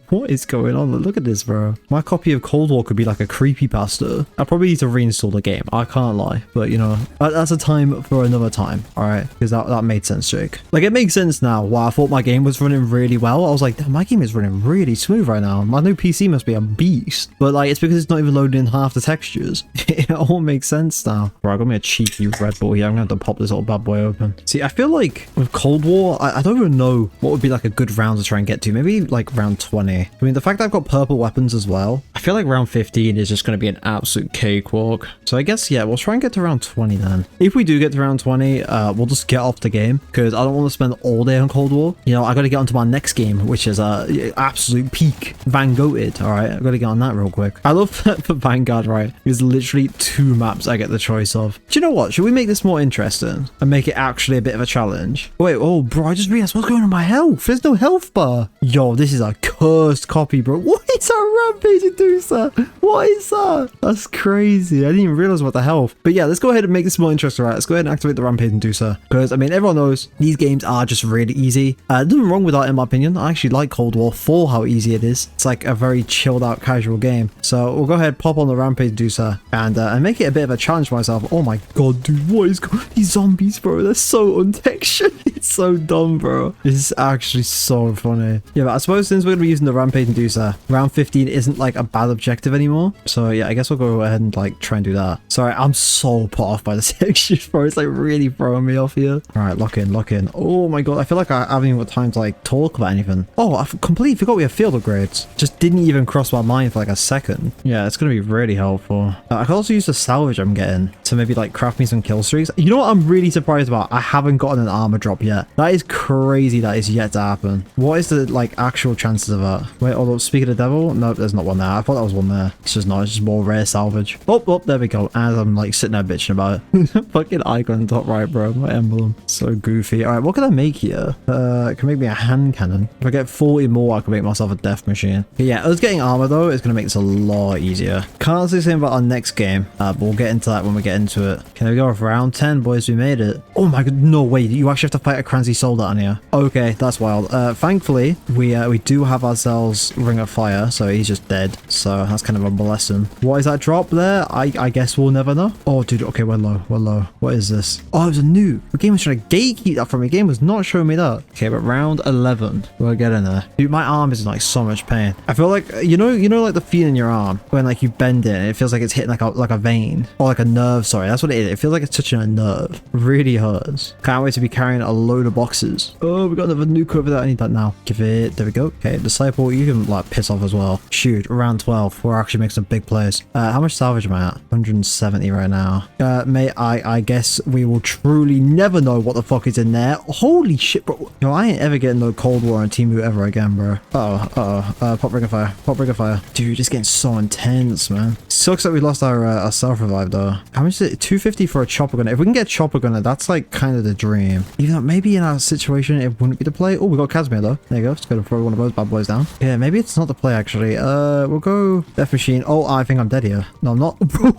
What is going on? Look at this, bro. My copy of Cold War could be like a creepypasta. I probably need to reinstall the game. I can't lie, but you know, that's a time for another time. All right, because that made sense, Jake. Like, it makes sense now why I thought my game was running really well. I was like, damn, my game is running really smooth right now. My new PC must be a beast. But like, it's because it's not even loading in half the textures. It all makes sense now. Bro, I got me a cheeky Red Bull here. I'm gonna have to pop this little bad boy open. See, I feel like with Cold War, I don't even know what would be like a good round to try and get to. Maybe like round 20. I mean, the fact that I've got purple weapons as well, I feel like round 15 is just going to be an absolute cakewalk. So I guess, yeah, we'll try and get to round 20 then. If we do get to round 20, we'll just get off the game, because I don't want to spend all day on Cold War. You know, I got to get onto my next game, which is absolute peak Vanguard. All right, I got to get on that real quick. I love that for Vanguard, right? There's literally 2 maps I get the choice of. Do you know what? Should we make this more interesting and make it actually a bit of a challenge? Wait, oh, bro, I just realized what's going on with my health. There's no health bar. Yo, this is a cursed copy, bro. What is a rampaging 𝙤𝙬𝙮? What is that? That's crazy. I didn't even realize what the health. But yeah, let's go ahead and make this more interesting, right? Let's go ahead and activate the rampaging 𝙤𝙬𝙮, because I mean, everyone knows these games are just really easy. Nothing wrong with that in my opinion. I actually like Cold War for how easy it is. It's like a very chilled out casual game. So we'll go ahead, pop on the rampaging 𝙤𝙬𝙮 and make it a bit of a challenge for myself. Oh my god, dude, what is these zombies, bro? They're so untextured. It's so dumb, bro. This is actually so funny. Yeah, but I suppose since we're gonna be using the rampaging 𝙤𝙬𝙮, round 15 isn't like a bad objective anymore. So yeah, I guess we'll go ahead and like try and do that. Sorry, I'm so put off by the textures, bro. It's like really throwing me off here. All right, lock in, lock in. Oh my god, I feel like I haven't even got time to like talk about anything. Oh, I completely forgot we have field upgrades. Just didn't even cross my mind for like a second. Yeah, it's gonna be really helpful. I could also use the salvage I'm getting to maybe like craft me some kill streaks. You know what I'm really surprised about? I haven't gotten an armor drop yet. yet. That is crazy. That is yet to happen. What is the like actual chances of that? Wait, although speaking of the devil, no, there's not one there. I thought that was one there. It's just not. It's just more rare salvage. Oh, there we go. As I'm like sitting there bitching about it. Fucking icon top right, bro. My emblem. So goofy. All right, what can I make here? It can make me a hand cannon. If I get 40 more, I can make myself a death machine. But yeah, us getting armor though is gonna make this a lot easier. Can't say something about our next game, but we'll get into that when we get into it. Okay, we go for round 10, boys. We made it. Oh my god, no way. You actually have to fight a crazy soul down here. Okay, that's wild. Thankfully, we do have ourselves Ring of Fire, so he's just dead. So that's kind of a blessing. What is that drop there? I guess we'll never know. Oh, dude. Okay, we're low. We're low. What is this? Oh, it was a nuke. The game was trying to gatekeep that from me. The game was not showing me that. Okay, but round 11, we're getting there. Dude, my arm is in like so much pain. I feel like you know like the feel in your arm when like you bend it and it feels like it's hitting like a vein or like a nerve. Sorry, that's what it is. It feels like it's touching a nerve. Really hurts. Can't wait to be carrying a load of boxes. Oh, we got another nuke over there. I need that now. Give it. There we go. Okay, disciple, you can like piss off as well. Shoot, round 12. We're actually making some big plays. How much salvage am I at? 170 right now. Mate, I guess we will truly never know what the fuck is in there. Holy shit, bro. Yo, I ain't ever getting no Cold War on Team ever again, bro. Pop Ring of Fire. Pop Ring of Fire. Dude, it's getting so intense, man. Sucks that we lost our self-revive though. How much is it? 250 for a chopper gunner. If we can get a chopper gunner, that's like kind of the dream. Even though maybe in our situation it wouldn't be the play. Oh, we got Casimir though. There you go. Just gotta throw one of those bad boys down. Yeah, maybe it's not the play actually. We'll go Death Machine. Oh, I think I'm dead here. No, I'm not. Bro.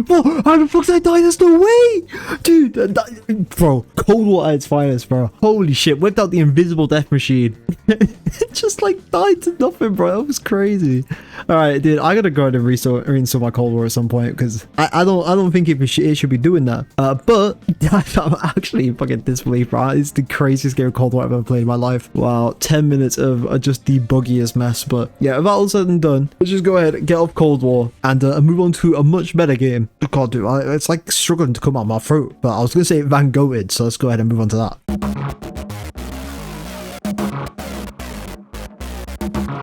Bro, how the fuck did I die? There's no way! Dude, bro, Cold War at its finest, bro. Holy shit, whipped out the invisible death machine. It just like died to nothing, bro. That was crazy. Alright, dude, I gotta go ahead and reinstall my Cold War at some point because I don't think it should be doing that. But I'm actually fucking disbelief, bro. It's the craziest game of Cold War I've ever played in my life. Wow, 10 minutes of just the buggiest mess. But yeah, if that all said and done, let's just go ahead and get off Cold War and move on to a much better game. God, dude, it's like struggling to come out of my throat. But I was gonna say Vanguard, so let's go ahead and move on to that.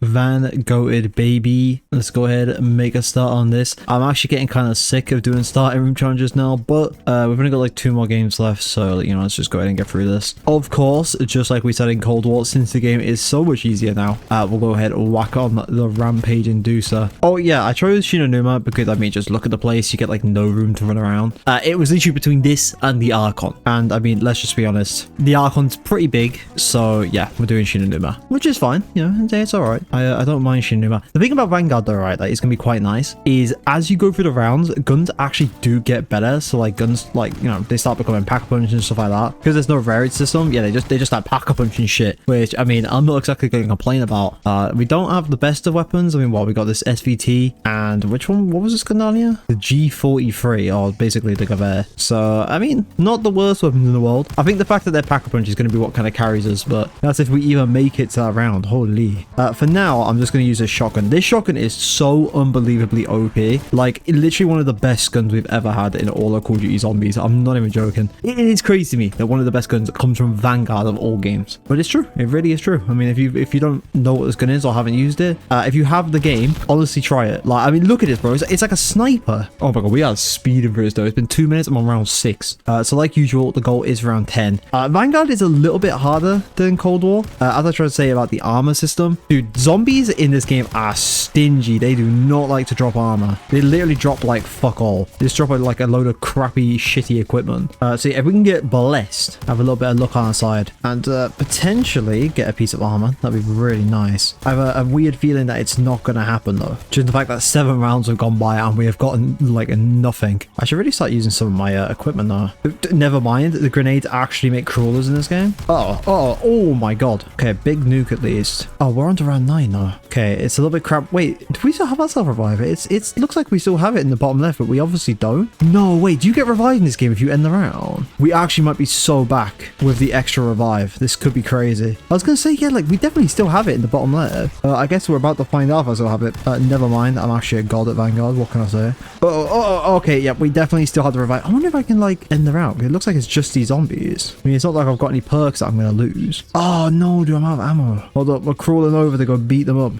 Vanguard, baby. Let's go ahead and make a start on this. I'm actually getting kind of sick of doing starting room challenges now, but we've only got like 2 more games left, so you know, let's just go ahead and get through this. Of course, just like we said in Cold War, since the game is so much easier now, we'll go ahead and whack on the rampage inducer. Oh yeah, I chose 𝙈𝙢𝙢𝙢 because I mean, just look at the place, you get like no room to run around. It was literally between this and the Archon, and I mean, let's just be honest, the Archon's pretty big, so yeah, we're doing 𝙈𝙢𝙢𝙢, which is fine, you know, it's all right. I don't mind 𝙈𝙢𝙢𝙢. The thing about Vanguard though, right, that is gonna be quite nice, is as you go through the rounds, guns actually do get better. So like guns, like, you know, they start becoming pack-a-punch and stuff like that. Because there's no rarity system, yeah, they just start pack-a-punch and shit. Which, I mean, I'm not exactly going to complain about. We don't have the best of weapons. I mean, well, we got this SVT, and which one, what was this gun down here? The G43, or basically the 𝙈𝙤𝙦. So, I mean, not the worst weapons in the world. I think the fact that they're pack-a-punch is going to be what kind of carries us, but that's if we even make it to that round. Holy. For now, I'm just going to use a shotgun. This shotgun is so unbelievably OP. Like, literally one of the best guns we've ever had in all of Call of Duty Zombies. I'm not even joking. It is crazy to me that one of the best guns comes from Vanguard of all games. But it's true. It really is true. I mean, if you don't know what this gun is or haven't used it, if you have the game, honestly try it. Like, I mean, look at this, bro. It's like a sniper. Oh my god, we are speeding through this though. It's been 2 minutes. I'm on round 6. So like usual, the goal is round 10. Vanguard is a little bit harder than Cold War. As I tried to say about the armor system, dude, zombies in this game are stingy. They do not like to drop armor. They literally drop like fuck all. They just drop like a load of crappy shitty equipment. So if we can get blessed, have a little bit of luck on our side, and potentially get a piece of armor, that'd be really nice. I have a weird feeling that it's not gonna happen though, due to the fact that 7 rounds have gone by and we have gotten like nothing. I should really start using some of my equipment though. Never mind, the grenades actually make crawlers in this game. Oh my god. Okay, big nuke at least. Oh, we're on to round 9 now. Okay, it's a little bit crap. Wait, do we still have our self-revive? It looks like we still have it in the bottom left, but we obviously don't. No, wait, do you get revived in this game if you end the round? We actually might be so back with the extra revive. This could be crazy. I was gonna say, yeah, like we definitely still have it in the bottom left. I guess we're about to find out if I still have it. Never mind, I'm actually a god at Vanguard. What can I say? Okay, yeah, we definitely still have the revive. I wonder if I can like end the round. It looks like it's just these zombies. I mean, it's not like I've got any perks that I'm gonna lose. Oh no, dude, I'm out of ammo. Hold up, we're crawling over to go beat beat them up.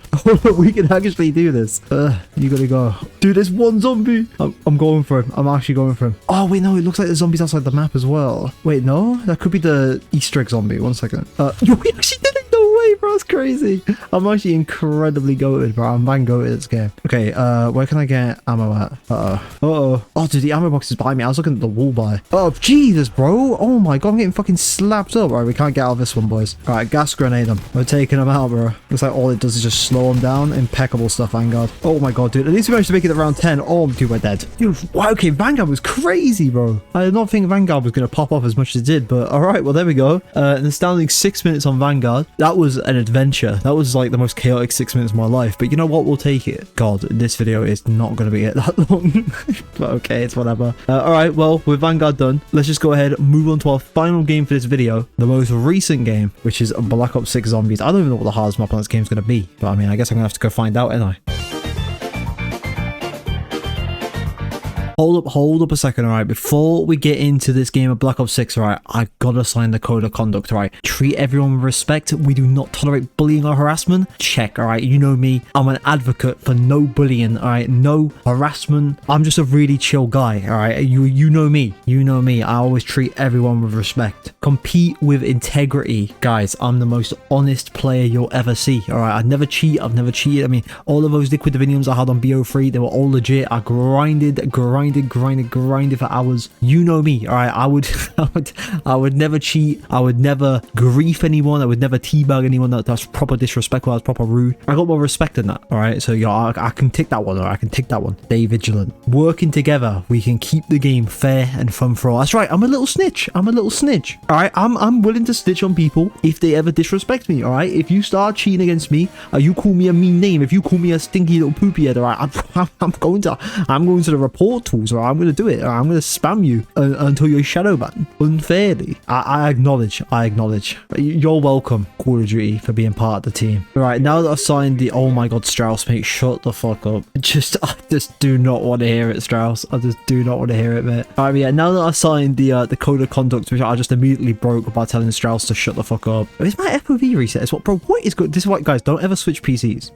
We can actually do this. You gotta go. Dude, there's one zombie. I'm going for him. I'm actually going for him. Oh, wait, no. It looks like the zombies outside the map as well. Wait, no? That could be the Easter egg zombie. 1 second. Yo, we actually did it. No way, bro. That's crazy. I'm actually incredibly goated, bro. I'm bang goated at this game. Okay, where can I get ammo at? Oh, dude, the ammo box is behind me. I was looking at the wall by. Oh, Jesus, bro. Oh, my God. I'm getting fucking slapped up. All right, we can't get out of this one, boys. All right, gas grenade them. We're taking them out, bro. Looks like all it does is just slow them down. Impeccable stuff, Vanguard. Oh, my God, dude. At least we managed to make it around 10. Oh, dude, we're dead. Dude, wow, okay, Vanguard was crazy, bro. I did not think Vanguard was going to pop off as much as it did, but all right, well, there we go. An astounding 6 minutes on Vanguard. That was an adventure. That was like the most chaotic 6 minutes of my life, but you know what? We'll take it. God, this video is not going to be that long, but okay, it's whatever. All right, well, with Vanguard done, let's just go ahead and move on to our final game for this video, the most recent game, which is Black Ops 6 Zombies. I don't even know what the hardest map on this game is going to be, but I mean, I guess I'm going to have to go find out, ain't I? Hold up a second, all right? Before we get into this game of Black Ops 6, all right, I gotta sign the code of conduct, all right? Treat everyone with respect. We do not tolerate bullying or harassment. Check, all right? You know me. I'm an advocate for no bullying, all right? No harassment. I'm just a really chill guy, all right? You know me. You know me. I always treat everyone with respect. Compete with integrity. Guys, I'm the most honest player you'll ever see, all right? I never cheat. I've never cheated. I mean, all of those liquid diviniums I had on BO3, they were all legit. I grinded for hours. You know me, all right? I would never cheat. I would never grief anyone. I would never teabag anyone. That's proper disrespectful. That's proper rude. I got more respect than that, all right? So yeah, I can tick that one, or I can tick that one. Stay vigilant. Working together, we can keep the game fair and fun for all. That's right. I'm a little snitch. I'm a little snitch. All right. I'm willing to snitch on people if they ever disrespect me. All right. If you start cheating against me, you call me a mean name. If you call me a stinky little poopy head, all right, I'm going to the report tools, or I'm going to do it. Or I'm going to spam you until you're shadow banned unfairly. I acknowledge. You're welcome, Call of Duty, for being part of the team. All right. Now that I've signed the, oh my God, Strauss, mate, shut the fuck up. I just do not want to hear it, Strauss. I just do not want to hear it, mate. All right, yeah. Now that I signed the code of conduct, which I just immediately broke by telling Strauss to shut the fuck up. Is my FOV reset? Is what, bro? What is good? This is what, guys. Don't ever switch PCs.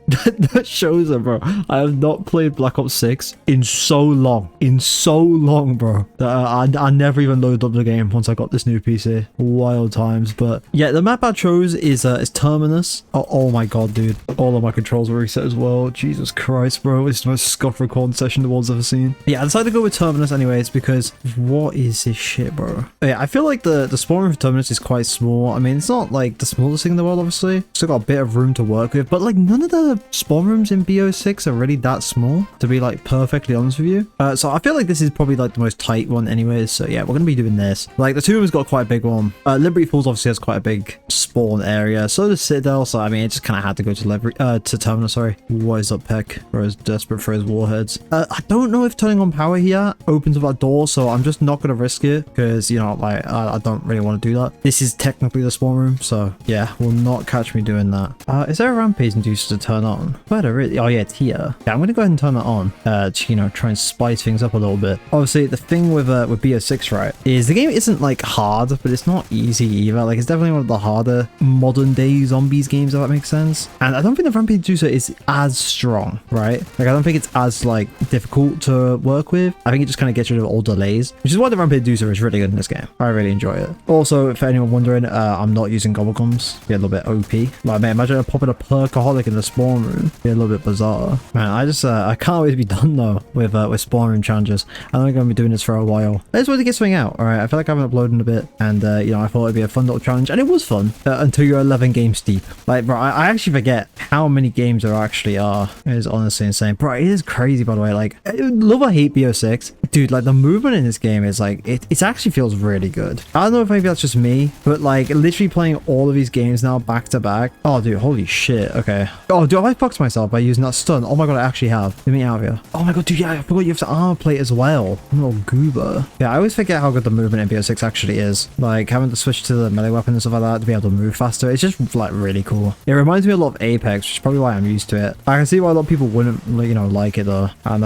That shows it, bro. I have not played Black Ops 6 in so long. Bro. I never even loaded up the game once I got this new PC. Wild times. But yeah, the map I chose is Terminus. Oh my God, dude. All of my controls were reset as well. Jesus Christ, bro. It's the most scuffed recording session the world's ever seen. Yeah, I decided to go with Terminus anyways because what is this shit, bro? Yeah, I feel like the spawn room for Terminus is quite small. I mean, it's not like the smallest thing in the world, obviously. Still got a bit of room to work with, but like none of the spawn rooms in BO6 are really that small, to be like perfectly honest with you. So I feel like this is probably like the most tight one anyways. So yeah, we're gonna be doing this. Like the 2 room's got quite a big one. Liberty Falls obviously has quite a big spawn area. So does Citadel. So I mean, it just kind of had to go to Terminus. Sorry. What is up, Peck? Bro is desperate for his warheads. I don't know if turning on power here opens up that door, so I'm just not gonna risk it because, you know, like I don't really want to do that. This is technically the spawn room, so yeah, will not catch me doing that. Is there a rampage inducer to turn on? Where there is? Oh yeah, it's here. Yeah, I'm gonna go ahead and turn that on to, you know, try and spice things up a little bit. Obviously, the thing with BO6, right, is the game isn't like hard, but it's not easy either. Like, it's definitely one of the harder modern day zombies games, if that makes sense. And I don't think the rampage inducer is as strong, right? Like, I don't think it's as like difficult to work with. I think it just kind of gets rid of all delays, which is why the rampage inducer is really good in this game. I really enjoy it. Also, for anyone wondering, I'm not using gobblegums. Be a little bit OP. Like, man, imagine popping a perkaholic in the spawn room. Be a little bit bizarre. Man, I can't wait to be done though with spawn room challenges. I think I'm gonna be doing this for a while. I just wanted to get something out. All right, I feel like I haven't uploaded in a bit, and you know, I thought it'd be a fun little challenge, and it was fun until you're 11 games deep. Like, bro, I actually forget how many games there actually are. It is honestly insane, bro. It is crazy, by the way. Like, love or hate BO6, dude. Like, the movement in this game is like it actually feels really good. I don't know if maybe that's just me, but like literally playing all of these games now back to back. Oh, dude, holy shit. Okay. Oh, dude, have I fucked myself by using that stun? Oh my God, I actually have. Get me out of here. Oh my God, dude, yeah, I forgot you have to armor plate as well. Little goober. Yeah, I always forget how good the movement in BO6 actually is. Like, having to switch to the melee weapon and stuff like that to be able to move faster. It's just, like, really cool. It reminds me a lot of Apex, which is probably why I'm used to it. I can see why a lot of people wouldn't, you know, like it, though. And,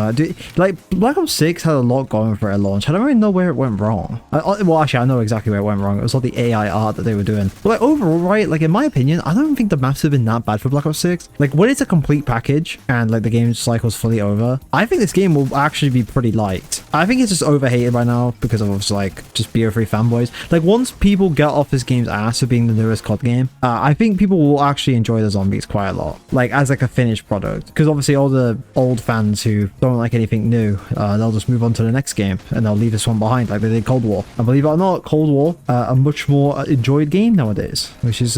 like, Black Ops 6 had a lot going for it at launch. I don't really know where it went wrong. Well, actually, I know exactly where it went wrong. It was all the AI art that they were doing. But, like, overall, right, like, in my opinion, I don't think the maps have been that bad for Black Ops 6. Like, when it's a complete package and, like, the game cycle's fully over, I think this game will actually be pretty light. I think it's just overhated by now because of, like, just BO3 fanboys. Like, once people get off this game's ass for being the newest COD game, I think people will actually enjoy the zombies quite a lot. Like, as, like, a finished product. Because, obviously, all the old fans who don't like anything new, they'll just move on to the next game and they'll leave this one behind like they did Cold War. And believe it or not, Cold War, a much more enjoyed game nowadays, which is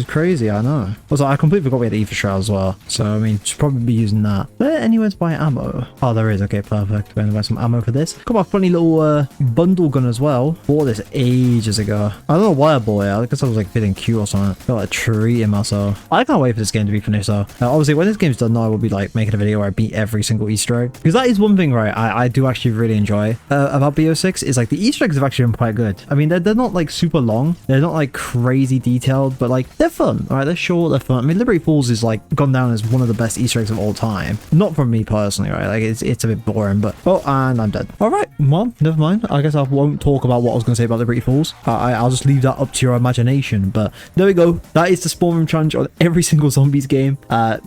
crazy. I know. Also, I completely forgot we had Ether Shroud as well, so I mean, should probably be using that. Is there anywhere to buy ammo? Oh, there is. Okay, perfect. We're gonna buy some ammo for this. Got my funny little bundle gun as well. Bought this ages ago. I don't know why I bought it. I guess I was like feeling cute or something. I feel like treating myself. I can't wait for this game to be finished though. Obviously, when this game's done, I will be like making a video where I beat every single Easter egg, because that is one thing, right? I do actually really enjoy about BO6 is like the Easter eggs have actually been quite good. I mean, they're not like super long. They're not like crazy detailed, but like they're fun. All right, they're short. They're fun. I mean, Liberty Falls is like gone down as one of the best Easter eggs of all time. Not from me personally, right? Like it's a bit boring, but oh, and I'm dead. All right, well, never mind. I guess I won't talk about what I was going to say about Liberty Falls. I'll just leave that up to your imagination. But there we go. That is the spawn room challenge on every single Zombies game.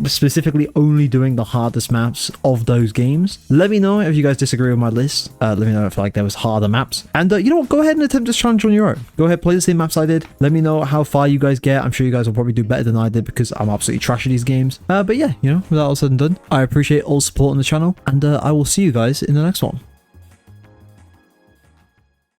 Specifically only doing the hardest maps of those games. Let me know if you guys disagree with my list. Let me know if like there was harder maps. And you know what? Go ahead and attempt this challenge on your own. Go ahead, play the same maps I did. Let me know how far you guys get. I'm sure you guys will probably do better than I did because I'm absolutely trash at these games. But yeah, you know, with that all said and done, I appreciate all support on the channel, and I will see you guys in the next one.